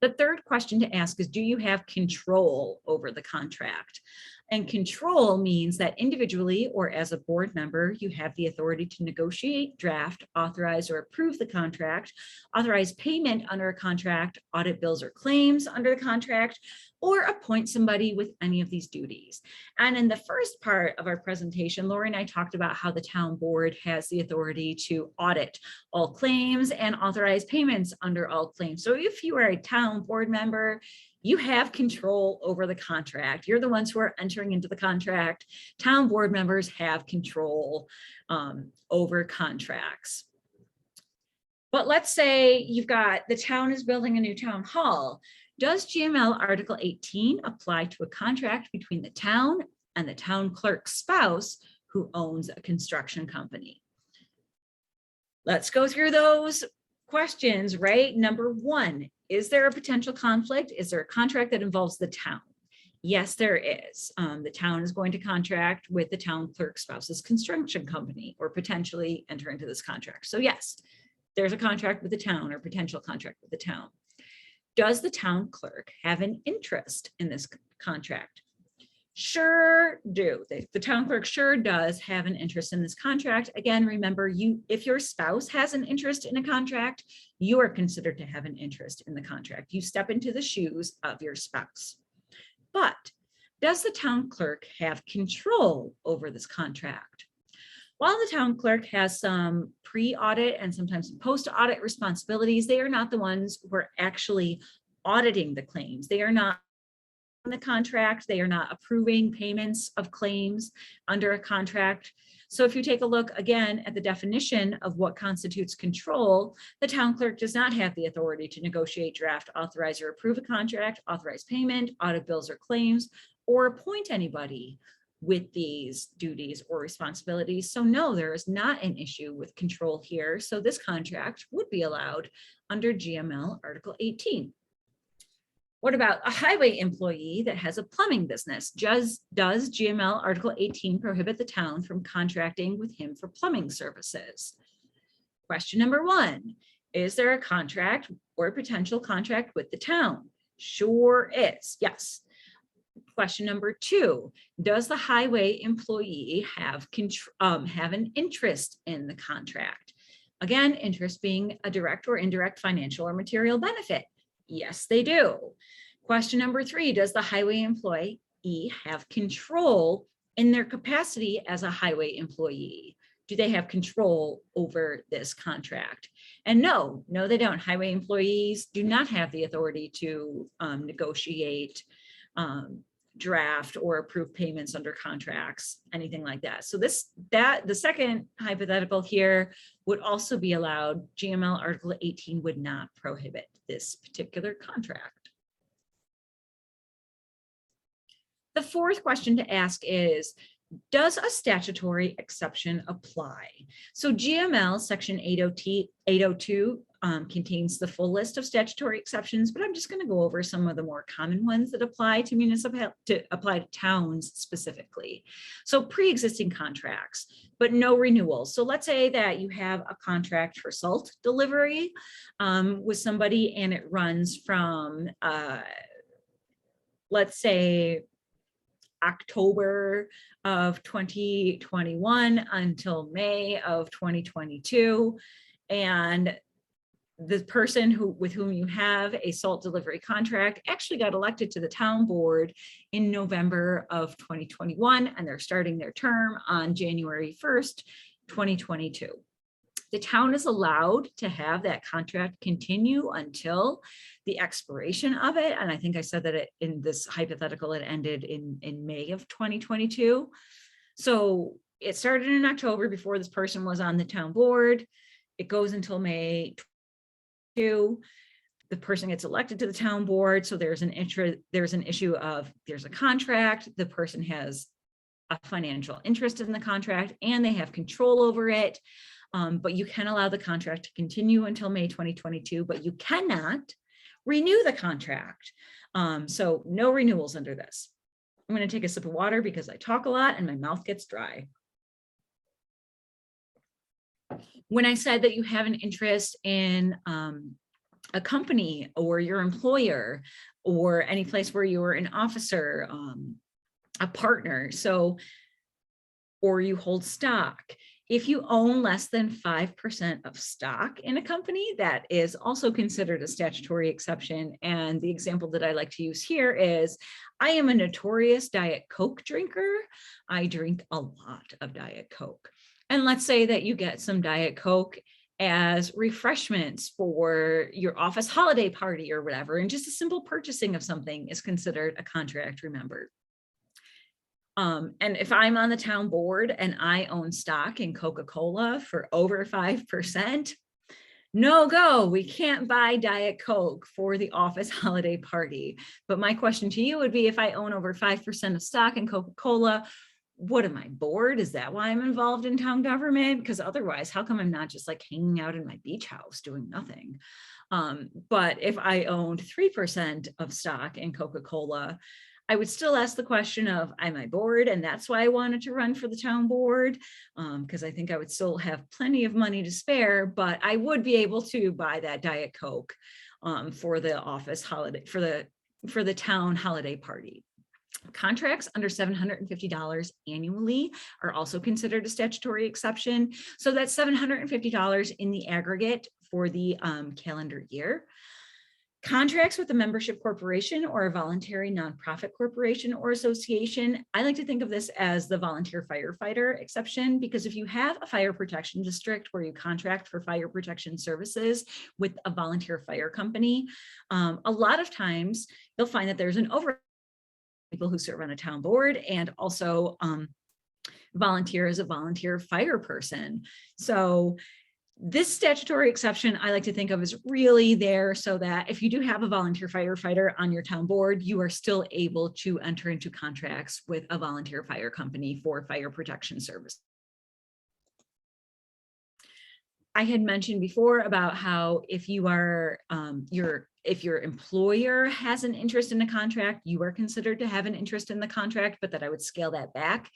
The third question to ask is, do you have control over the contract? And control means that individually or as a board member, you have the authority to negotiate, draft, authorize, or approve the contract, authorize payment under a contract, audit bills or claims under the contract, or appoint somebody with any of these duties. And in the first part of our presentation, Lori and I talked about how the town board has the authority to audit all claims and authorize payments under all claims. So if you are a town board member, you have control over the contract. You're the ones who are entering into the contract. Town board members have control over contracts. But let's say the town is building a new town hall. Does GML Article 18 apply to a contract between the town and the town clerk's spouse who owns a construction company? Let's go through those questions, right? Number one, is there a potential conflict? Is there a contract that involves the town? Yes, there is. The town is going to contract with the town clerk's spouse's construction company or potentially enter into this contract. So yes, there's a contract with the town or potential contract with the town. Does the town clerk have an interest in this contract? Sure do. The town clerk sure does have an interest in this contract. Again, remember, if your spouse has an interest in a contract, you are considered to have an interest in the contract. You step into the shoes of your spouse. But does the town clerk have control over this contract? While the town clerk has some pre-audit and sometimes post-audit responsibilities, they are not the ones who are actually auditing the claims. They are not on the contract. They are not approving payments of claims under a contract. So if you take a look again at the definition of what constitutes control, the town clerk does not have the authority to negotiate, draft, authorize, or approve a contract, authorize payment, audit bills or claims, or appoint anybody with these duties or responsibilities. So no, there is not an issue with control here. So this contract would be allowed under GML Article 18. What about a highway employee that has a plumbing business? Does GML Article 18 prohibit the town from contracting with him for plumbing services? Question number one, is there a contract or a potential contract with the town? Sure is, yes. Question number two, does the highway employee have an interest in the contract? Again, interest being a direct or indirect financial or material benefit. Yes, they do. Question number three, does the highway employee have control in their capacity as a highway employee? Do they have control over this contract? And no, they don't. Highway employees do not have the authority to negotiate, draft, or approve payments under contracts, anything like that. So the second hypothetical here would also be allowed. GML Article 18 would not prohibit this particular contract. The fourth question to ask is, does a statutory exception apply? So GML section 802 contains the full list of statutory exceptions, but I'm just going to go over some of the more common ones that apply to towns specifically. So pre-existing contracts, but no renewals. So let's say that you have a contract for salt delivery with somebody, and it runs from let's say October of 2021 until May of 2022. And the person with whom you have a salt delivery contract actually got elected to the town board in November of 2021, and they're starting their term on January 1st, 2022. The town is allowed to have that contract continue until the expiration of it. And I think I said that in this hypothetical, it ended in May of 2022. So it started in October before this person was on the town board. It goes until May 2. The person gets elected to the town board. So there's an issue of there's a contract. The person has a financial interest in the contract and they have control over it. But you can allow the contract to continue until May 2022, but you cannot renew the contract. So no renewals under this. I'm going to take a sip of water because I talk a lot and my mouth gets dry. When I said that you have an interest in a company or your employer or any place where you're an officer, a partner, or you hold stock. If you own less than 5% of stock in a company, that is also considered a statutory exception. And the example that I like to use here is, I am a notorious Diet Coke drinker. I drink a lot of Diet Coke. And let's say that you get some Diet Coke as refreshments for your office holiday party or whatever, and just a simple purchasing of something is considered a contract, remember. And if I'm on the town board and I own stock in Coca-Cola for over 5%, no go, we can't buy Diet Coke for the office holiday party. But my question to you would be, if I own over 5% of stock in Coca-Cola, what am I, bored? Is that why I'm involved in town government? Because otherwise, how come I'm not just like hanging out in my beach house doing nothing? But if I owned 3% of stock in Coca-Cola, I would still ask the question of, am I bored? And that's why I wanted to run for the town board, because I think I would still have plenty of money to spare, but I would be able to buy that Diet Coke for the office holiday, for the town holiday party. Contracts under $750 annually are also considered a statutory exception. So that's $750 in the aggregate for the calendar year. Contracts with a membership corporation or a voluntary nonprofit corporation or association, I like to think of this as the volunteer firefighter exception, because if you have a fire protection district where you contract for fire protection services with a volunteer fire company, a lot of times you'll find that there's an overlap people who serve on a town board and also volunteer as a volunteer fire person. So this statutory exception I like to think of is really there so that if you do have a volunteer firefighter on your town board, you are still able to enter into contracts with a volunteer fire company for fire protection service. I had mentioned before about how if you are if your employer has an interest in a contract, you are considered to have an interest in the contract, but that I would scale that back.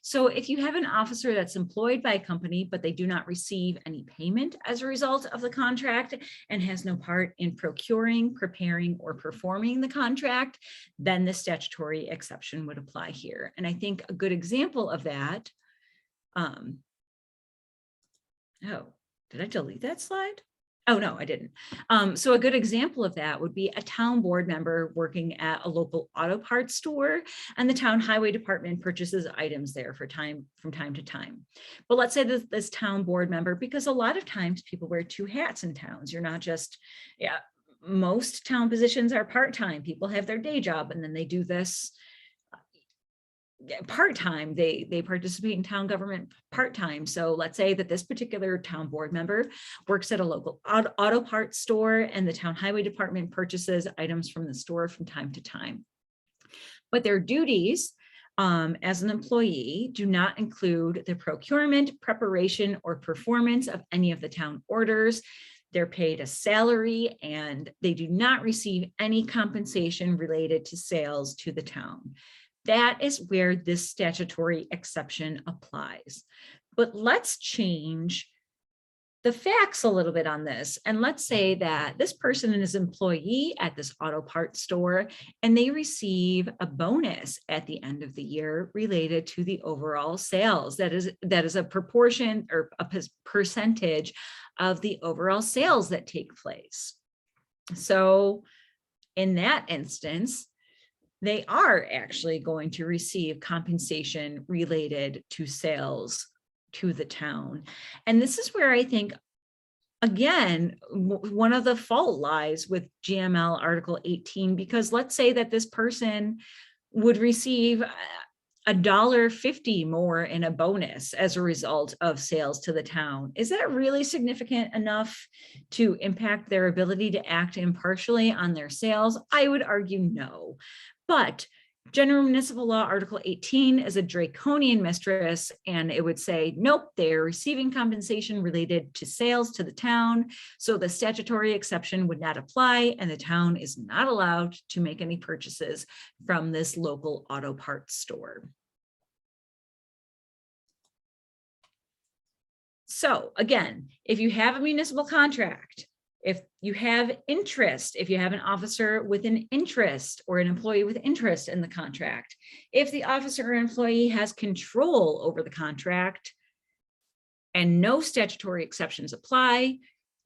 So if you have an officer that's employed by a company, but they do not receive any payment as a result of the contract and has no part in procuring, preparing, or performing the contract, then the statutory exception would apply here. And I think a good example of that, oh, did I delete that slide? Oh, no, I didn't. So a good example of that would be a town board member working at a local auto parts store, and the town highway department purchases items there from time to time. But let's say this town board member, because a lot of times people wear two hats in towns. You're not just, most town positions are part-time. People have their day job and then they do this part-time, they participate in town government part-time. So let's say that this particular town board member works at a local auto parts store and the town highway department purchases items from the store from time to time. But their duties as an employee do not include the procurement, preparation, or performance of any of the town orders. They're paid a salary and they do not receive any compensation related to sales to the town. That is where this statutory exception applies. But let's change the facts a little bit on this. And let's say that this person is an employee at this auto parts store and they receive a bonus at the end of the year related to the overall sales. That is a proportion or a percentage of the overall sales that take place. So in that instance, they are actually going to receive compensation related to sales to the town. And this is where I think, again, one of the fault lies with GML Article 18, because let's say that this person would receive $1.50 more in a bonus as a result of sales to the town. Is that really significant enough to impact their ability to act impartially on their sales? I would argue no. But General Municipal Law Article 18 is a draconian mistress, and it would say, nope, they're receiving compensation related to sales to the town. So the statutory exception would not apply, and the town is not allowed to make any purchases from this local auto parts store. So again, if you have a municipal contract, if you have interest, if you have an officer with an interest or an employee with interest in the contract, if the officer or employee has control over the contract and no statutory exceptions apply,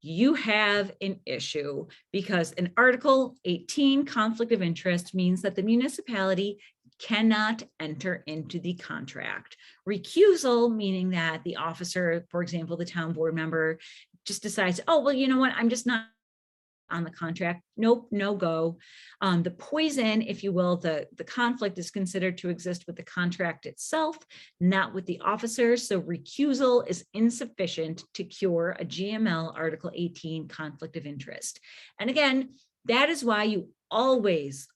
you have an issue, because an Article 18 conflict of interest means that the municipality cannot enter into the contract. Recusal, meaning that the officer, for example, the town board member, just decides, oh, well, you know what, I'm just not on the contract. Nope, no go. The poison, if you will, the conflict is considered to exist with the contract itself, not with the officers. So recusal is insufficient to cure a GML Article 18 conflict of interest. And again, that is why you always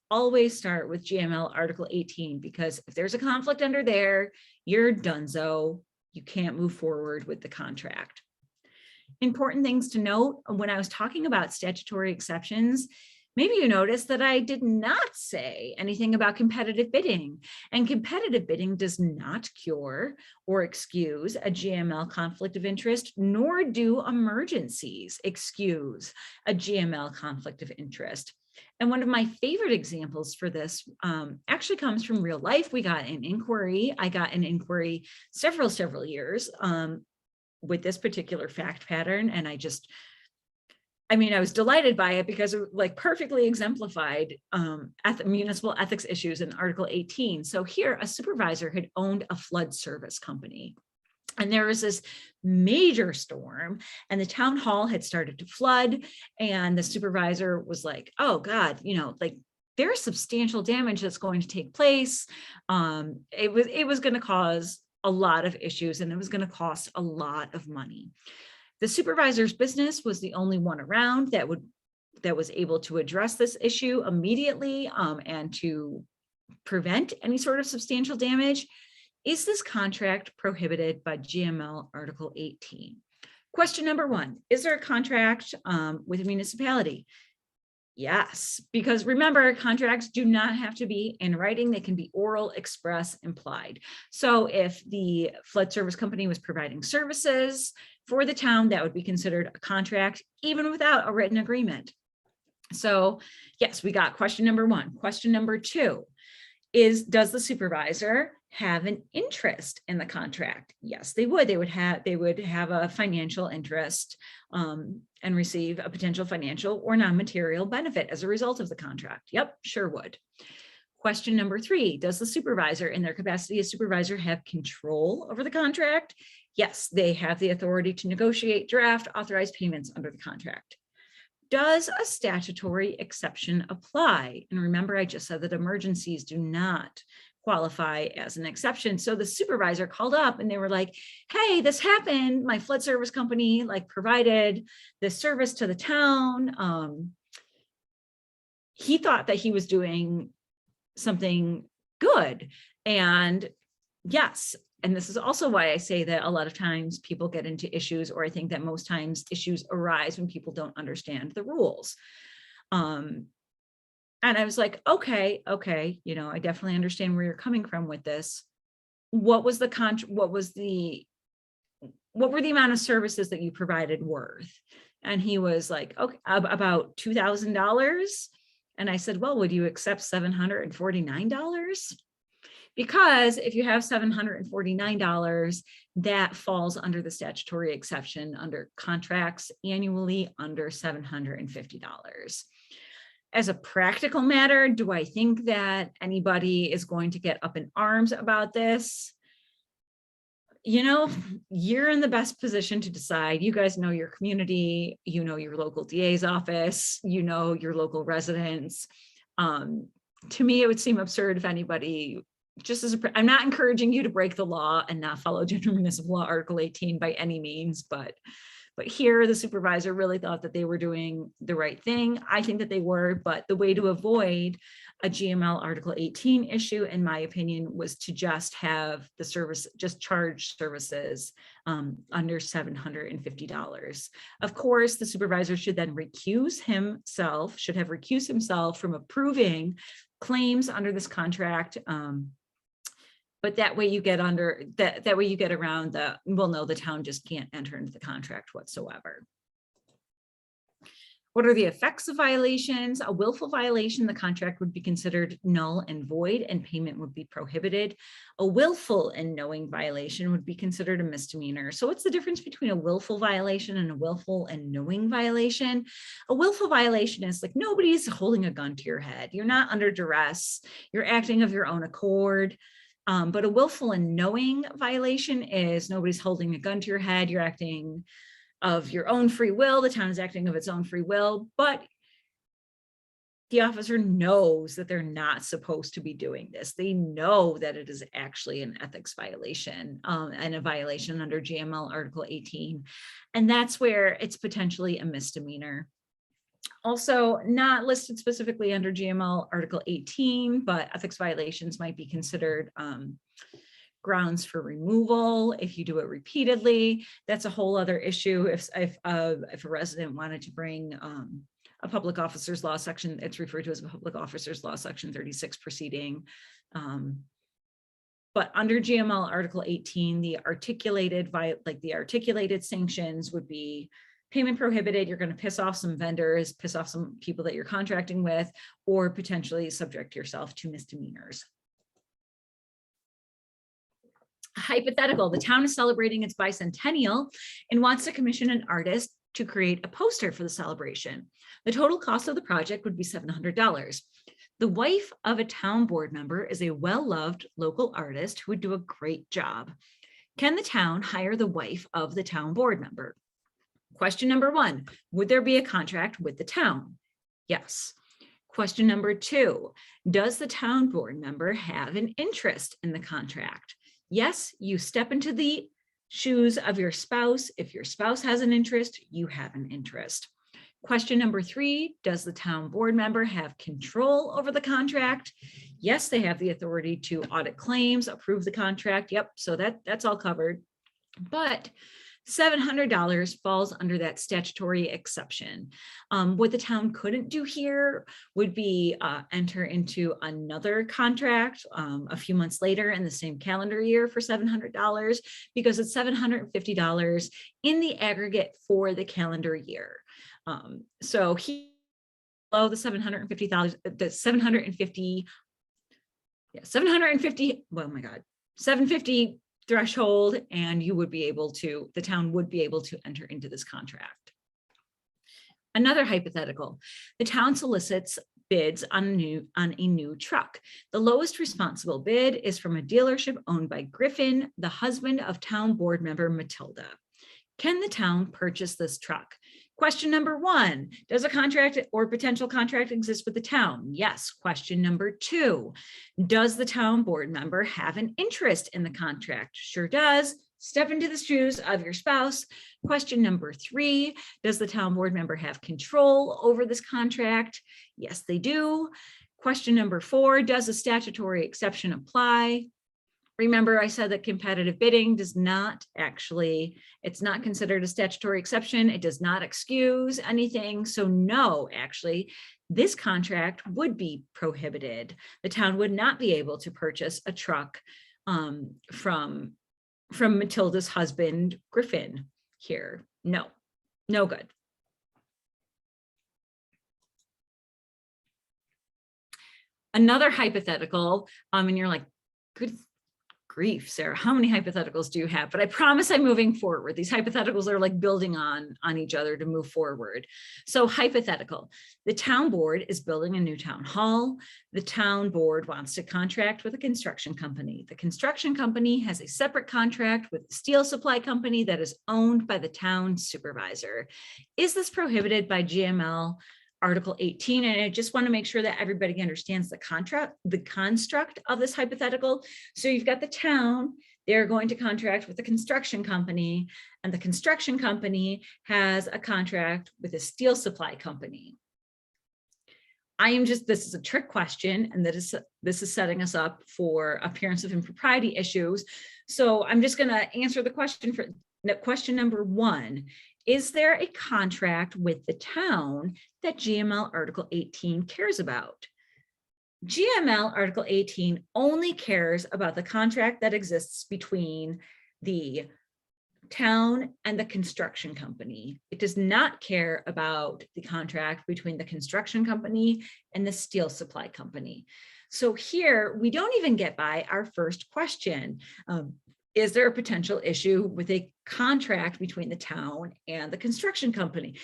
start with GML Article 18, because if there's a conflict under there, you're donezo. You can't move forward with the contract. Important things to note when I was talking about statutory exceptions, maybe you noticed that I did not say anything about competitive bidding, and competitive bidding does not cure or excuse a GML conflict of interest, nor do emergencies excuse a GML conflict of interest. And one of my favorite examples for this actually comes from real life. We got an inquiry. I got an inquiry several years with this particular fact pattern. And I was delighted by it because it like perfectly exemplified municipal ethics issues in Article 18. So here a supervisor had owned a flood service company. And there was this major storm and the town hall had started to flood. And the supervisor was like, oh God, like there's substantial damage that's going to take place. It was going to cause a lot of issues and it was going to cost a lot of money. The supervisor's business was the only one around that was able to address this issue immediately and to prevent any sort of substantial damage. Is this contract prohibited by GML Article 18? Question number one, is there a contract with a municipality? Yes, because remember, contracts do not have to be in writing. They can be oral, express, implied. So if the flood service company was providing services for the town, that would be considered a contract, even without a written agreement. So yes, we got question number one. Question number two is, does the supervisor have an interest in the contract? Yes, they would. They would have a financial interest and receive a potential financial or non-material benefit as a result of the contract. Yep, sure would. Question number three, does the supervisor in their capacity as supervisor have control over the contract? Yes, they have the authority to negotiate, draft, authorize payments under the contract. Does a statutory exception apply? And remember, I just said that emergencies do not qualify as an exception. So the supervisor called up and they were like, hey, this happened. My flood service company provided this service to the town. He thought that he was doing something good. And yes, and this is also why I say that a lot of times people get into issues, or I think that most times issues arise when people don't understand the rules. And I was like, okay, I definitely understand where you're coming from with this. What was the what were the amount of services that you provided worth? And he was like, okay, about $2,000. And I said, well, would you accept $749? Because if you have $749, that falls under the statutory exception under contracts annually under $750. As a practical matter, do I think that anybody is going to get up in arms about this? You're in the best position to decide. You guys know your community, your local DA's office, your local residents. To me, it would seem absurd if anybody, I'm not encouraging you to break the law and not follow General Municipal Law Article 18 by any means, but here the supervisor really thought that they were doing the right thing. I think that they were, but the way to avoid a GML Article 18 issue, in my opinion, was to just have the service, just charge services under $750. Of course, the supervisor should then should have recused himself from approving claims under this contract. But that way you get that way you get around the town just can't enter into the contract whatsoever. What are the effects of violations? A willful violation, the contract would be considered null and void and payment would be prohibited. A willful and knowing violation would be considered a misdemeanor. So what's the difference between a willful violation and a willful and knowing violation? A willful violation is like nobody's holding a gun to your head. You're not under duress. You're acting of your own accord. But a willful and knowing violation is nobody's holding a gun to your head. You're acting of your own free will. The town is acting of its own free will, but the officer knows that they're not supposed to be doing this. They know that it is actually an ethics violation and a violation under GML Article 18. And that's where it's potentially a misdemeanor. Also not listed specifically under GML Article 18, but ethics violations might be considered grounds for removal if you do it repeatedly. That's a whole other issue. If a resident wanted to bring a public officers law section, it's referred to as a public officers law section 36 proceeding. But under GML Article 18, the articulated sanctions would be payment prohibited. You're going to piss off some vendors, piss off some people that you're contracting with, or potentially subject yourself to misdemeanors. Hypothetical, the town is celebrating its bicentennial and wants to commission an artist to create a poster for the celebration. The total cost of the project would be $700. The wife of a town board member is a well-loved local artist who would do a great job. Can the town hire the wife of the town board member? Question number 1, would there be a contract with the town? Yes. Question number 2, does the town board member have an interest in the contract? Yes, you step into the shoes of your spouse. If your spouse has an interest, you have an interest. Question number 3, does the town board member have control over the contract? Yes, they have the authority to audit claims, approve the contract. Yep, so that's all covered. But $700 falls under that statutory exception. What the town couldn't do here would be enter into another contract a few months later in the same calendar year for $700 because it's $750 in the aggregate for the calendar year. So he below the $750, the 750, oh my God, 750 threshold, and you would be able to, the town would be able to enter into this contract. Another hypothetical, the town solicits bids on a new truck. The lowest responsible bid is from a dealership owned by Griffin, the husband of town board member Matilda. Can the town purchase this truck? Question number 1, does a contract or potential contract exist with the town? Yes. Question number 2, does the town board member have an interest in the contract? Sure does. Step into the shoes of your spouse. Question number 3, does the town board member have control over this contract? Yes, they do. Question number 4, does a statutory exception apply? Remember, I said that competitive bidding does not actually, it's not considered a statutory exception. It does not excuse anything. So no, actually, this contract would be prohibited. The town would not be able to purchase a truck from Matilda's husband, Griffin, here. No, no good. Another hypothetical, and you're like, good grief, Sarah, how many hypotheticals do you have? But I promise I'm moving forward. These hypotheticals are like building on each other to move forward. So hypothetical, the town board is building a new town hall. The town board wants to contract with a construction company. The construction company has a separate contract with the steel supply company that is owned by the town supervisor. Is this prohibited by GML Article 18? And I just want to make sure that everybody understands the construct of this hypothetical. So you've got the town, they're going to contract with the construction company, and the construction company has a contract with a steel supply company. This is a trick question, and this is setting us up for appearance of impropriety issues. So I'm just going to answer the question for question number 1. Is there a contract with the town that GML Article 18 cares about? GML Article 18 only cares about the contract that exists between the town and the construction company. It does not care about the contract between the construction company and the steel supply company. So here we don't even get by our first question. Is there a potential issue with a contract between the town and the construction company?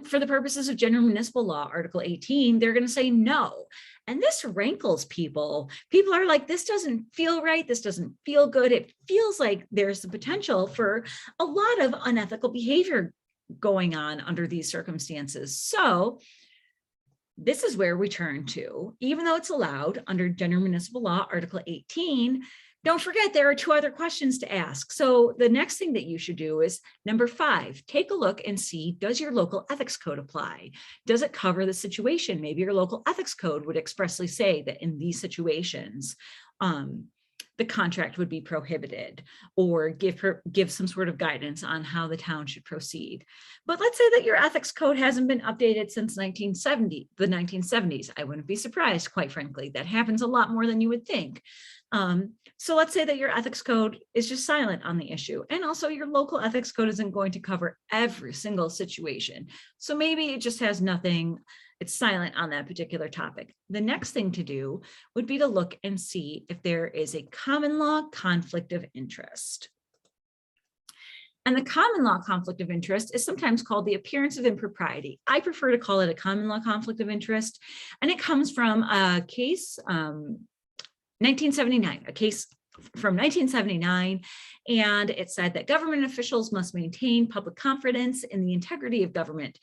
For the purposes of General Municipal Law, Article 18, they're going to say no. And this rankles people. People are like, this doesn't feel right. This doesn't feel good. It feels like there's the potential for a lot of unethical behavior going on under these circumstances. So this is where we turn to, even though it's allowed under General Municipal Law, Article 18, don't forget, there are 2 other questions to ask. So the next thing that you should do is number 5, take a look and see, does your local ethics code apply? Does it cover the situation? Maybe your local ethics code would expressly say that in these situations, the contract would be prohibited, or give some sort of guidance on how the town should proceed. But let's say that your ethics code hasn't been updated since the 1970s. I wouldn't be surprised, quite frankly. That happens a lot more than you would think. So let's say that your ethics code is just silent on the issue. And also your local ethics code isn't going to cover every single situation. So maybe it just has nothing, it's silent on that particular topic. The next thing to do would be to look and see if there is a common law conflict of interest. And the common law conflict of interest is sometimes called the appearance of impropriety. I prefer to call it a common law conflict of interest. And it comes from a case, 1979, a case from 1979, and it said that government officials must maintain public confidence in the integrity of government.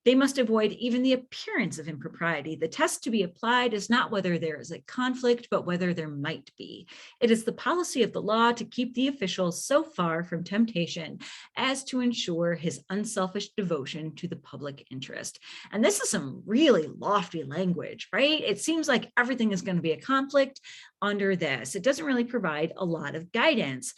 They must avoid even the appearance of impropriety. The test to be applied is not whether there is a conflict, but whether there might be. It is the policy of the law to keep the official so far from temptation as to ensure his unselfish devotion to the public interest. And this is some really lofty language, right? It seems like everything is going to be a conflict under this. It doesn't really provide a lot of guidance.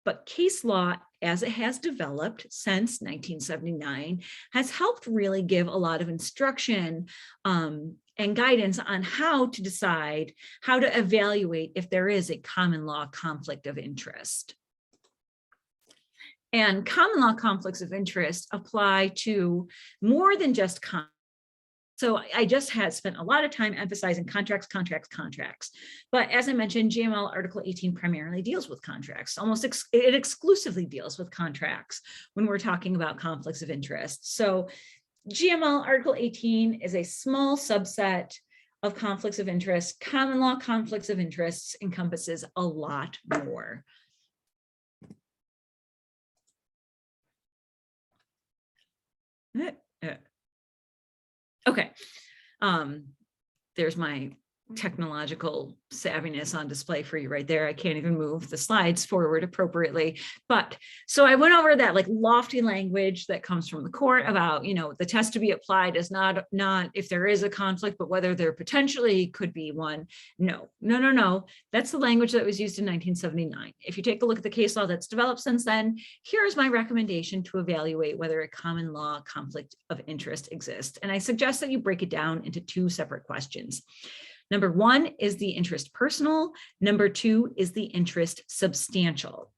But case law, as it has developed since 1979, has helped really give a lot of instruction and guidance on how to decide, how to evaluate if there is a common law conflict of interest. And common law conflicts of interest apply to more than just So I just had spent a lot of time emphasizing contracts. But as I mentioned, GML Article 18 primarily deals with contracts. It exclusively deals with contracts when we're talking about conflicts of interest. So GML Article 18 is a small subset of conflicts of interest. Common law conflicts of interest encompasses a lot more. Okay, there's my technological savviness on display for you right there. I can't even move the slides forward appropriately. But so I went over that like lofty language that comes from the court about, the test to be applied is not if there is a conflict, but whether there potentially could be one. No. That's the language that was used in 1979. If you take a look at the case law that's developed since then, here's my recommendation to evaluate whether a common law conflict of interest exists. And I suggest that you break it down into two separate questions. Number one, is the interest personal? Number two, is the interest substantial?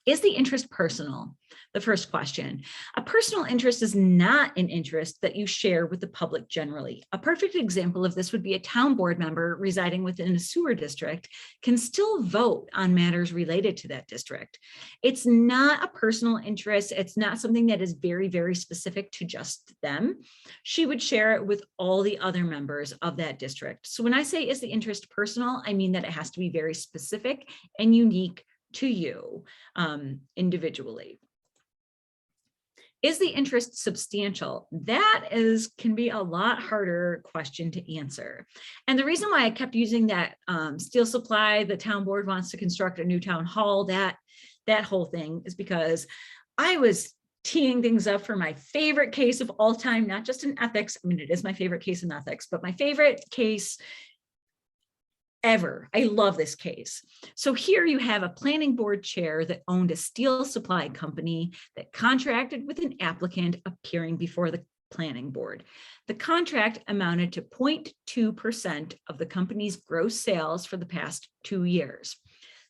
Is the interest personal? The first question. A personal interest is not an interest that you share with the public generally. A perfect example of this would be a town board member residing within a sewer district can still vote on matters related to that district. It's not a personal interest. It's not something that is very, very specific to just them. She would share it with all the other members of that district. So when I say is the interest personal, I mean that it has to be very specific and unique to you individually. Is the interest substantial? That can be a lot harder question to answer. And the reason why I kept using that steel supply, the town board wants to construct a new town hall, that whole thing is because I was teeing things up for my favorite case of all time, not just in ethics. I mean, it is my favorite case in ethics, but my favorite case ever. I love this case. So here you have a planning board chair that owned a steel supply company that contracted with an applicant appearing before the planning board. The contract amounted to 0.2% of the company's gross sales for the past 2 years.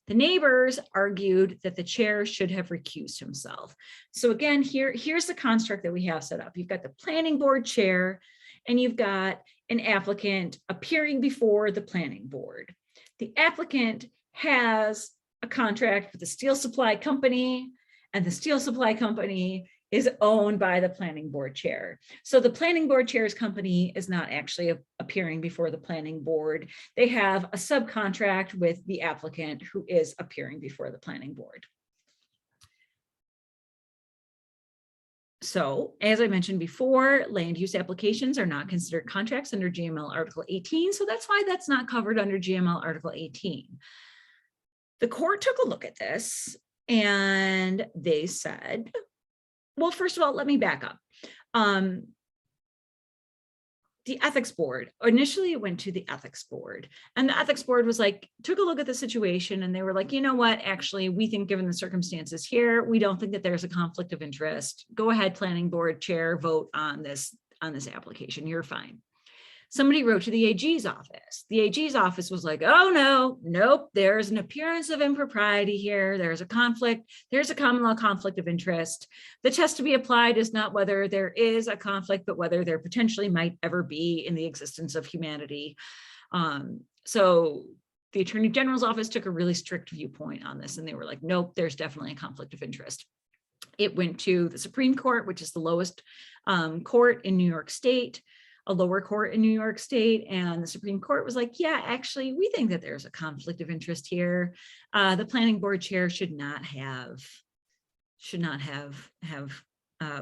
The neighbors argued that the chair should have recused himself. So again, here's the construct that we have set up. You've got the planning board chair, and you've got an applicant appearing before the planning board. The applicant has a contract with the steel supply company, and the steel supply company is owned by the planning board chair. So the planning board chair's company is not actually appearing before the planning board. They have a subcontract with the applicant who is appearing before the planning board. So, as I mentioned before, land use applications are not considered contracts under GML Article 18. So that's why that's not covered under GML Article 18. The court took a look at this and they said, well, first of all, let me back up. The ethics board, initially it went to the ethics board, and the ethics board was like, took a look at the situation and they were like, you know what, actually, we think given the circumstances here, we don't think that there's a conflict of interest. Go ahead, planning board chair, vote on this application, you're fine. Somebody wrote to the AG's office. The AG's office was like, oh no, nope, there's an appearance of impropriety here. There's a conflict. There's a common law conflict of interest. The test to be applied is not whether there is a conflict, but whether there potentially might ever be in the existence of humanity. So the Attorney General's office took a really strict viewpoint on this, and they were like, nope, there's definitely a conflict of interest. It went to the Supreme Court, which is the lowest court in New York State, a lower court in New York State, and the Supreme Court was like, yeah, actually, we think that there's a conflict of interest here. The planning board chair should not have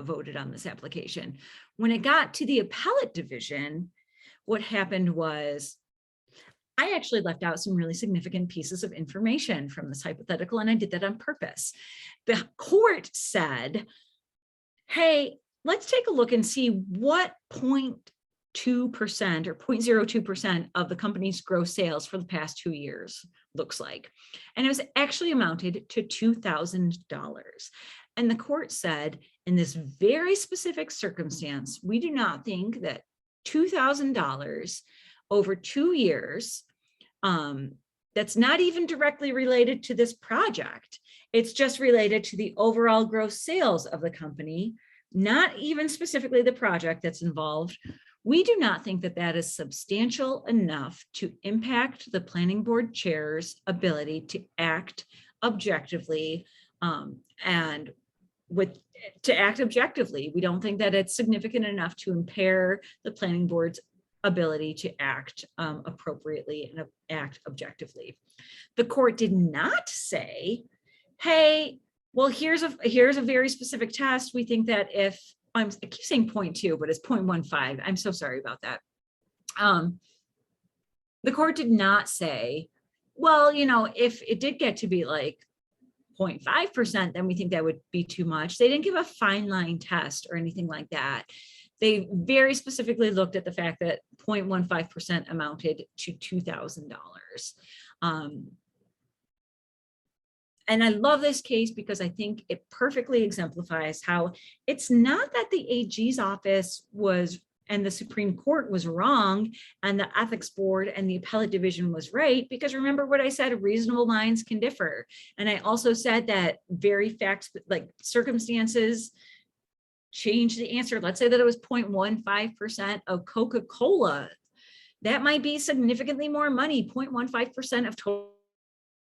voted on this application. When it got to the appellate division, what happened was I actually left out some really significant pieces of information from this hypothetical, and I did that on purpose. The court said, hey, let's take a look and see what 0.2% or 0.02% of the company's gross sales for the past 2 years looks like. And it was actually amounted to $2,000. And the court said, in this very specific circumstance, we do not think that $2,000 over 2 years, that's not even directly related to this project. It's just related to the overall gross sales of the company, not even specifically the project that's involved. We do not think that that is substantial enough to impact the planning board chair's ability to act objectively. To act objectively, we don't think that it's significant enough to impair the planning board's ability to act appropriately and act objectively. The court did not say, hey, well, here's a very specific test. We think that if I keep saying 0.2, but it's 0.15. I'm so sorry about that. The court did not say, well, you know, if it did get to be like 0.5%, then we think that would be too much. They didn't give a fine line test or anything like that. They very specifically looked at the fact that 0.15% amounted to $2,000. And I love this case because I think it perfectly exemplifies how it's not that the AG's office was and the Supreme Court was wrong and the ethics board and the appellate division was right, because remember what I said, reasonable minds can differ. And I also said that very facts, like circumstances, change the answer. Let's say that it was 0.15% of Coca-Cola. That might be significantly more money. 0.15% of total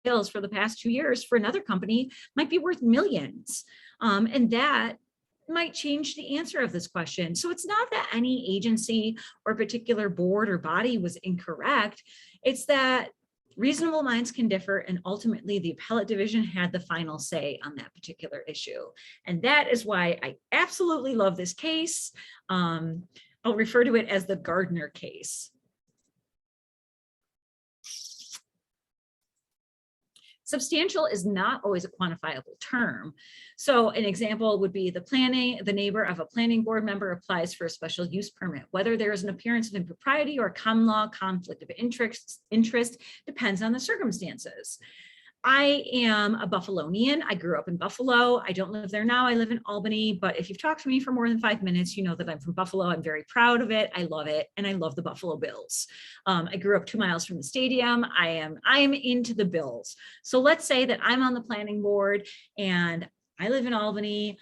sales for the past 2 years for another company might be worth millions. And that might change the answer of this question. So it's not that any agency or particular board or body was incorrect. It's that reasonable minds can differ, and ultimately the appellate division had the final say on that particular issue. And that is why I absolutely love this case. I'll refer to it as the Gardner case. Substantial is not always a quantifiable term. So an example would be the neighbor of a planning board member applies for a special use permit. Whether there is an appearance of impropriety or a common law conflict of interest depends on the circumstances. I am a Buffalonian. I grew up in Buffalo. I don't live there now. I live in Albany, but if you've talked to me for more than 5 minutes, you know that I'm from Buffalo. I'm very proud of it. I love it. And I love the Buffalo Bills. I grew up 2 miles from the stadium. I am into the Bills. So let's say that I'm on the planning board and I live in Albany.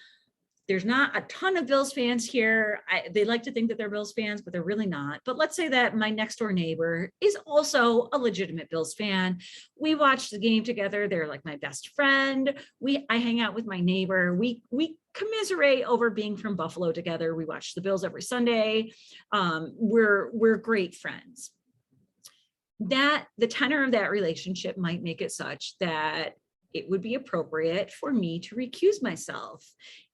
There's not a ton of Bills fans here. They like to think that they're Bills fans, but they're really not. But let's say that my next door neighbor is also a legitimate Bills fan. We watch the game together. They're like my best friend. I hang out with my neighbor. We commiserate over being from Buffalo together. We watch the Bills every Sunday. We're great friends. That the tenor of that relationship might make it such that it would be appropriate for me to recuse myself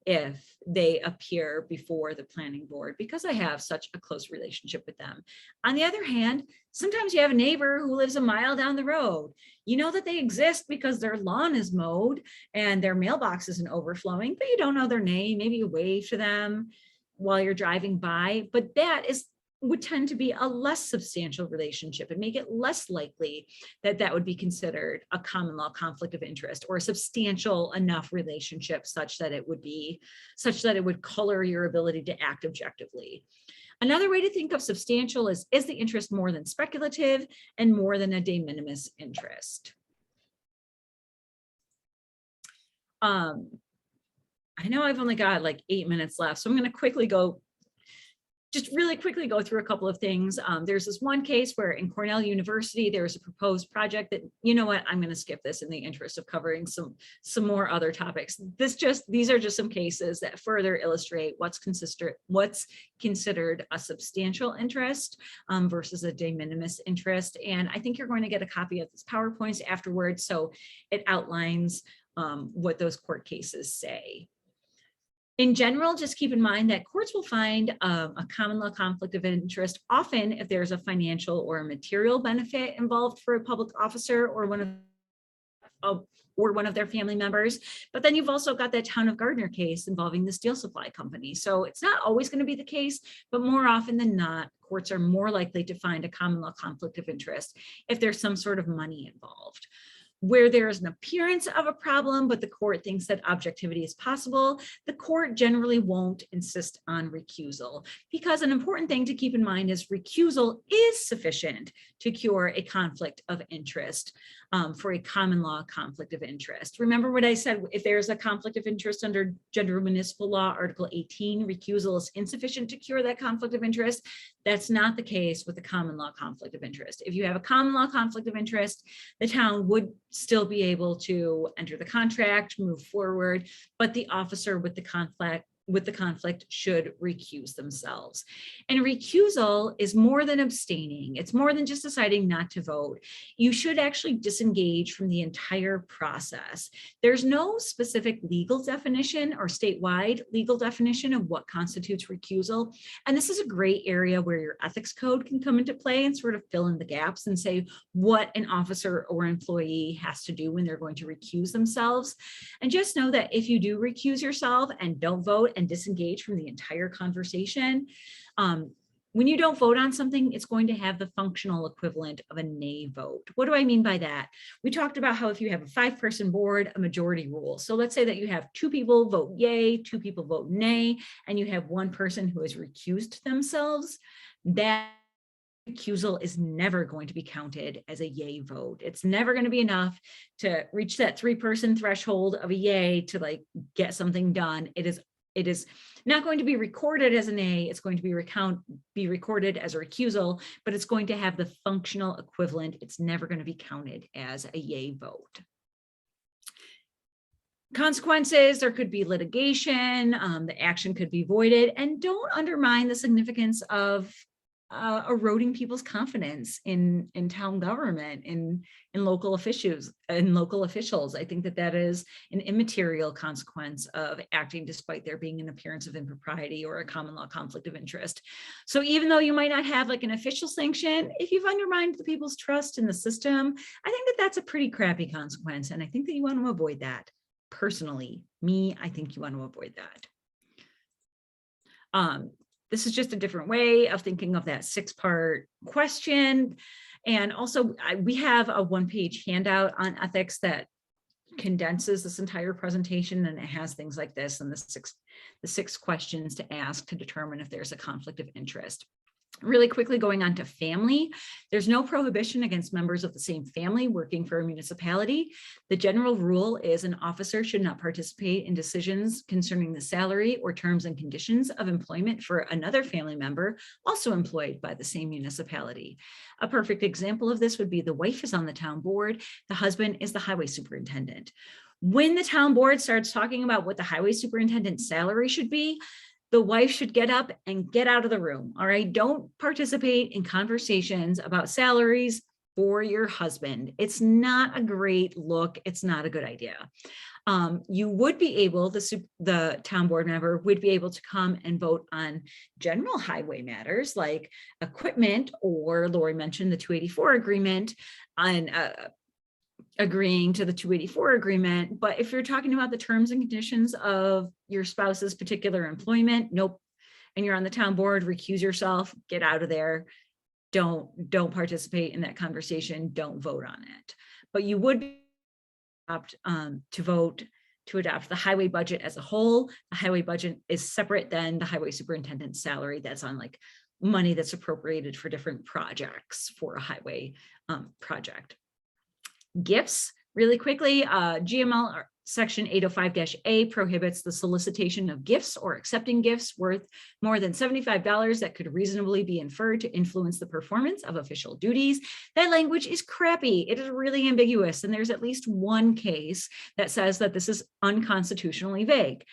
if they appear before the planning board, because I have such a close relationship with them. On the other hand, sometimes you have a neighbor who lives a mile down the road. You know that they exist because their lawn is mowed and their mailbox isn't overflowing, but you don't know their name. Maybe you wave to them while you're driving by, but that would tend to be a less substantial relationship and make it less likely that that would be considered a common law conflict of interest or a substantial enough relationship such that it would color your ability to act objectively. Another way to think of substantial is the interest more than speculative and more than a de minimis interest? I know I've only got like 8 minutes left, so I'm going to really quickly go through a couple of things. There's this one case where in Cornell University, there was a proposed project that, you know what, I'm going to skip this in the interest of covering some more other topics. These are just some cases that further illustrate what's considered a substantial interest versus a de minimis interest. And I think you're going to get a copy of this PowerPoint afterwards, so it outlines what those court cases say. In general, just keep in mind that courts will find a common law conflict of interest often if there's a financial or a material benefit involved for a public officer or one of their family members. But then you've also got that Town of Gardner case involving the steel supply company. So it's not always going to be the case, but more often than not, courts are more likely to find a common law conflict of interest if there's some sort of money involved. Where there is an appearance of a problem, but the court thinks that objectivity is possible, the court generally won't insist on recusal, because an important thing to keep in mind is recusal is sufficient to cure a conflict of interest for a common law conflict of interest. Remember what I said, if there's a conflict of interest under General Municipal Law, Article 18, recusal is insufficient to cure that conflict of interest. That's not the case with the common law conflict of interest. If you have a common law conflict of interest, the town would still be able to enter the contract, move forward, but the officer with the with the conflict should recuse themselves. And recusal is more than abstaining. It's more than just deciding not to vote. You should actually disengage from the entire process. There's no specific legal definition or statewide legal definition of what constitutes recusal. And this is a gray area where your ethics code can come into play and sort of fill in the gaps and say what an officer or employee has to do when they're going to recuse themselves. And just know that if you do recuse yourself and don't vote and disengage from the entire conversation, when you don't vote on something, it's going to have the functional equivalent of a nay vote. What do I mean by that? We talked about how if you have a 5-person board, a majority rule. So let's say that you have 2 people vote yay, 2 people vote nay, and you have 1 person who has recused themselves. That recusal is never going to be counted as a yay vote. It's never going to be enough to reach that 3-person threshold of a yay to like get something done. It is not going to be recorded as an A, it's going to be recorded as a recusal, but it's going to have the functional equivalent. It's never going to be counted as a yay vote. Consequences, there could be litigation, the action could be voided, and don't undermine the significance of eroding people's confidence in town government, in local officials. I think that is an immaterial consequence of acting despite there being an appearance of impropriety or a common law conflict of interest. So even though you might not have like an official sanction, if you've undermined the people's trust in the system, I think that that's a pretty crappy consequence. And I think that you want to avoid that. Personally, I think you want to avoid that. This is just a different way of thinking of that 6-part question. And also we have a 1-page handout on ethics that condenses this entire presentation, and it has things like this and the 6 questions to ask to determine if there's a conflict of interest. Really quickly going on to family, there's no prohibition against members of the same family working for a municipality. The general rule is an officer should not participate in decisions concerning the salary or terms and conditions of employment for another family member also employed by the same municipality. A perfect example of this would be the wife is on the town board, the husband is the highway superintendent. When the town board starts talking about what the highway superintendent's salary should be, the wife should get up and get out of the room. All right. Don't participate in conversations about salaries for your husband. It's not a great look. It's not a good idea. You would be able, the town board member would be able to come and vote on general highway matters like equipment, or Lori mentioned the 284 agreement on agreeing to the 284 agreement. But if you're talking about the terms and conditions of your spouse's particular employment, nope. And you're on the town board, recuse yourself, get out of there. Don't participate in that conversation. Don't vote on it. But you would be to vote to adopt the highway budget as a whole. The highway budget is separate than the highway superintendent's salary. That's on like money that's appropriated for different projects for a highway project. Gifts, really quickly, GML section 805-A prohibits the solicitation of gifts or accepting gifts worth more than $75 that could reasonably be inferred to influence the performance of official duties. That language is crappy. It is really ambiguous. And there's at least 1 case that says that this is unconstitutionally vague.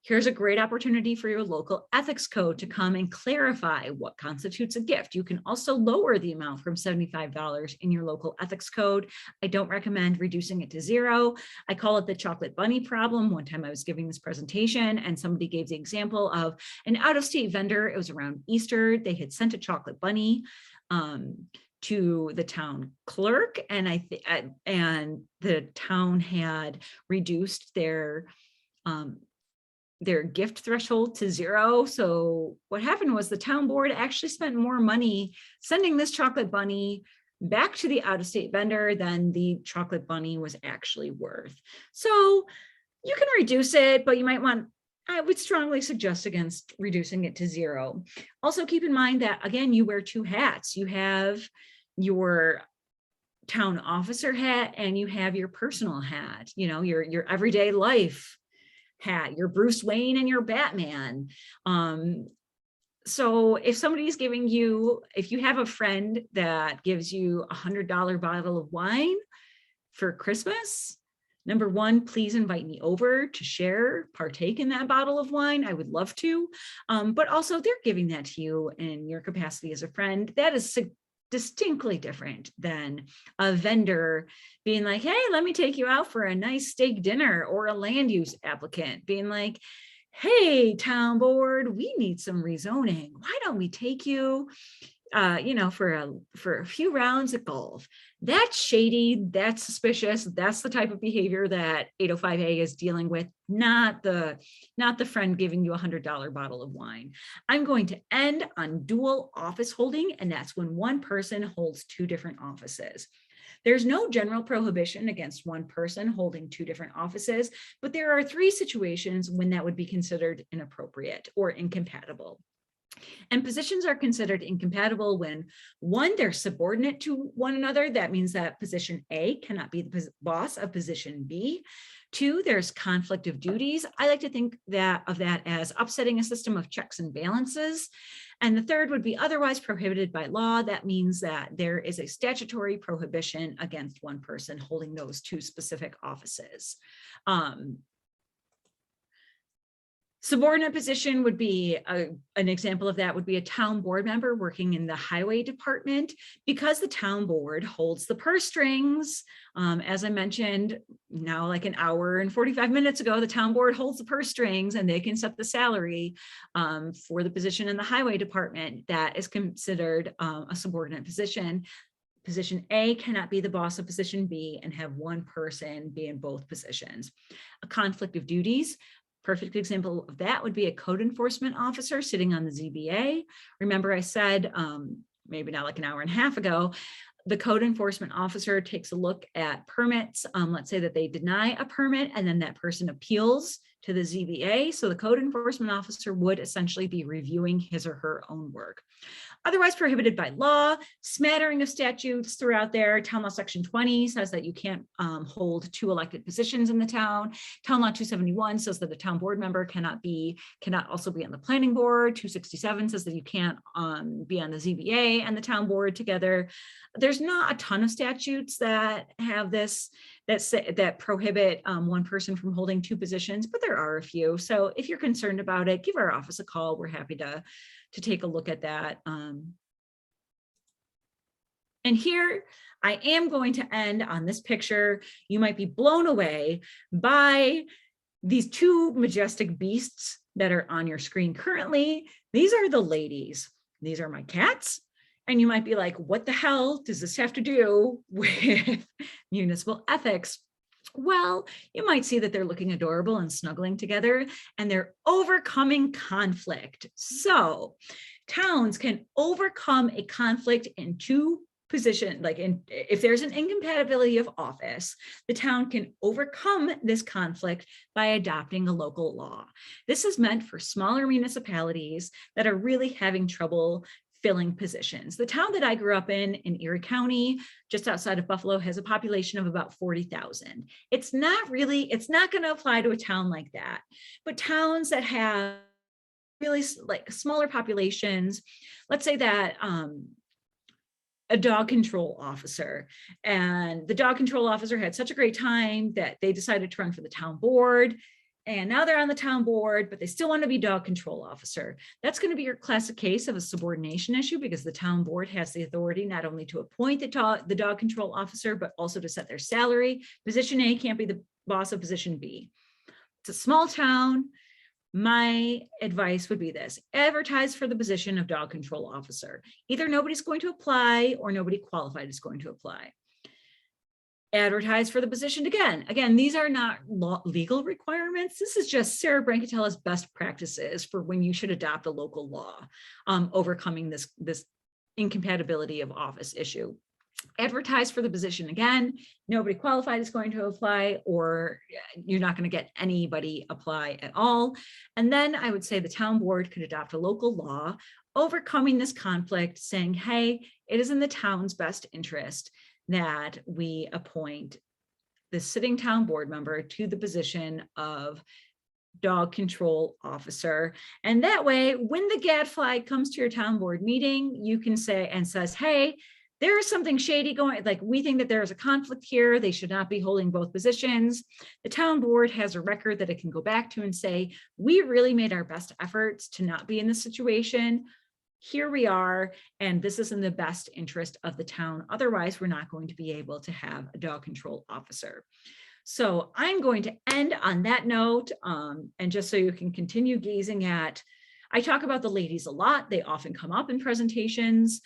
Here's a great opportunity for your local ethics code to come and clarify what constitutes a gift. You can also lower the amount from $75 in your local ethics code. I don't recommend reducing it to 0. I call it the chocolate bunny problem. One time I was giving this presentation and somebody gave the example of an out-of-state vendor. It was around Easter. They had sent a chocolate bunny to the town clerk, and the town had reduced their gift threshold to 0. So what happened was the town board actually spent more money sending this chocolate bunny back to the out-of-state vendor than the chocolate bunny was actually worth. So you can reduce it, but you might want, I would strongly suggest against reducing it to 0. Also keep in mind that, again, you wear 2 hats. You have your town officer hat and you have your personal hat, your everyday life hat, your Bruce Wayne and your Batman. So if somebody's giving you, if you have a friend that gives you $100 bottle of wine for Christmas, Number one, please invite me over to share, partake in that bottle of wine. I would love to, but also they're giving that to you in your capacity as a friend. That is distinctly different than a vendor being like, hey, let me take you out for a nice steak dinner, or a land use applicant being like, hey, town board, we need some rezoning. Why don't we take you for a few rounds of golf? That's shady, that's suspicious, that's the type of behavior that 805A is dealing with, not the friend giving you $100 bottle of wine. I'm going to end on dual office holding, and that's when one person holds two different offices. There's no general prohibition against one person holding two different offices, but there are three situations when that would be considered inappropriate or incompatible. And positions are considered incompatible when, one, they're subordinate to one another. That means that position A cannot be the boss of position B. Two, there's conflict of duties. I like to think of that as upsetting a system of checks and balances. And the third would be otherwise prohibited by law. That means that there is a statutory prohibition against one person holding those two specific offices. Subordinate position would be an example of that would be a town board member working in the highway department. Because the town board holds the purse strings, as I mentioned, now like an hour and 45 minutes ago, the town board holds the purse strings and they can set the salary for the position in the highway department. That is considered a subordinate position. Position A cannot be the boss of position B and have one person be in both positions. A conflict of duties. Perfect example of that would be a code enforcement officer sitting on the ZBA. Remember I said, maybe not like an hour and a half ago, the code enforcement officer takes a look at permits. Let's say that they deny a permit and then that person appeals to the ZBA. So the code enforcement officer would essentially be reviewing his or her own work. Otherwise prohibited by law, smattering of statutes throughout there. Town Law Section 20 says that you can't hold two elected positions in the town. Town Law 271 says that the town board member cannot also be on the planning board. 267 says that you can't be on the ZBA and the town board together. There's not a ton of statutes that have this, that prohibit one person from holding two positions, but there are a few. So if you're concerned about it, give our office a call. We're happy to take a look at that. And here I am going to end on this picture. You might be blown away by these two majestic beasts that are on your screen currently. These are the ladies. These are my cats. And you might be like, what the hell does this have to do with municipal ethics? Well, you might see that they're looking adorable and snuggling together, and they're overcoming conflict. So towns can overcome a conflict in two positions. Like if there's an incompatibility of office, the town can overcome this conflict by adopting a local law. This is meant for smaller municipalities that are really having trouble filling positions. The town that I grew up in Erie County, just outside of Buffalo, has a population of about 40,000. It's not going to apply to a town like that, but towns that have really like smaller populations, let's say that a dog control officer, and the dog control officer had such a great time that they decided to run for the town board. And now they're on the town board, but they still want to be dog control officer. That's going to be your classic case of a subordination issue, because the town board has the authority not only to appoint the dog control officer, but also to set their salary. Position A can't be the boss of position B. It's a small town. My advice would be this: advertise for the position of dog control officer. Either nobody's going to apply or nobody qualified is going to apply. Advertise for the position again. Again, these are not legal requirements. This is just Sarah Brancatella's best practices for when you should adopt a local law, overcoming this incompatibility of office issue. Advertise for the position again. Nobody qualified is going to apply, or you're not going to get anybody apply at all. And then I would say the town board could adopt a local law overcoming this conflict, saying, hey, it is in the town's best interest that we appoint the sitting town board member to the position of dog control officer. And that way, when the gadfly comes to your town board meeting, you can say and says, hey, there is something shady going, like we think that there is a conflict here. They should not be holding both positions. The town board has a record that it can go back to and say, we really made our best efforts to not be in this situation. Here we are, and this is in the best interest of the town. Otherwise, we're not going to be able to have a dog control officer. So I'm going to end on that note, and just so you can continue gazing at, I talk about the ladies a lot. They often come up in presentations.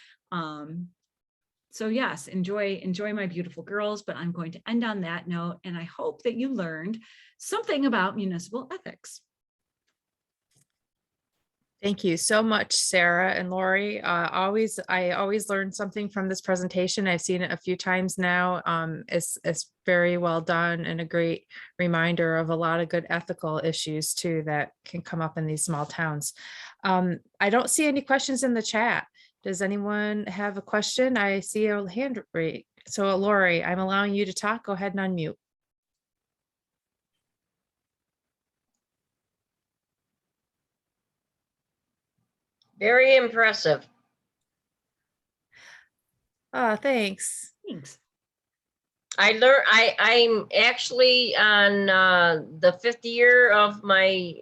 So yes, enjoy my beautiful girls, but I'm going to end on that note, and I hope that you learned something about municipal ethics. Thank you so much, Sarah and Lori. I always learn something from this presentation. I've seen it a few times now. It's very well done and a great reminder of a lot of good ethical issues too that can come up in these small towns. I don't see any questions in the chat. Does anyone have a question? I see a hand raised. So Lori, I'm allowing you to talk. Go ahead and unmute. Very impressive. Thanks. Thanks. I'm actually on the 5th year of my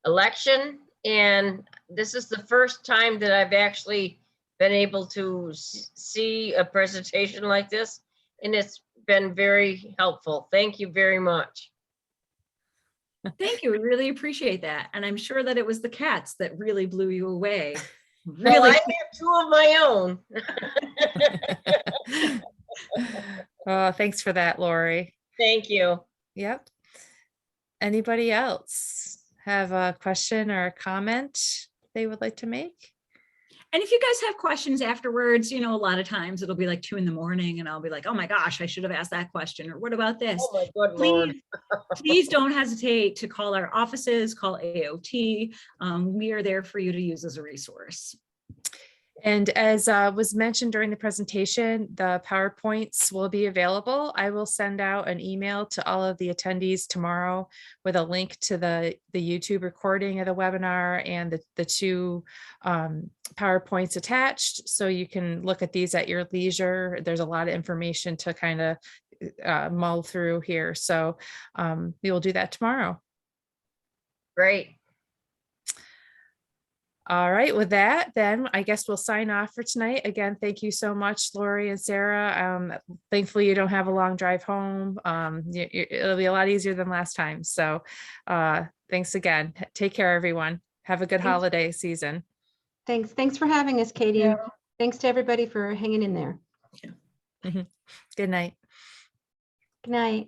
election, and this is the first time that I've actually been able to see a presentation like this, and it's been very helpful. Thank you very much. Thank you. We really appreciate that. And I'm sure that it was the cats that really blew you away. Well, Really. I have 2 of my own. Oh, thanks for that, Lori. Thank you. Yep. Anybody else have a question or a comment they would like to make? And if you guys have questions afterwards, a lot of times it'll be like 2 a.m. and I'll be like, oh my gosh, I should have asked that question. Or what about this? Oh my good Lord. Please don't hesitate to call our offices, call AOT. We are there for you to use as a resource. And as was mentioned during the presentation, the PowerPoints will be available. I will send out an email to all of the attendees tomorrow with a link to the YouTube recording of the webinar and the 2 PowerPoints attached. So you can look at these at your leisure. There's a lot of information to kind of mull through here. So we will do that tomorrow. Great. All right, with that, then I guess we'll sign off for tonight. Again, thank you so much, Lori and Sarah. Thankfully, you don't have a long drive home. It'll be a lot easier than last time. So thanks again. Take care, everyone. Have a good holiday season. Thanks for having us, Katie. Yeah. Thanks to everybody for hanging in there. Good night. Good night.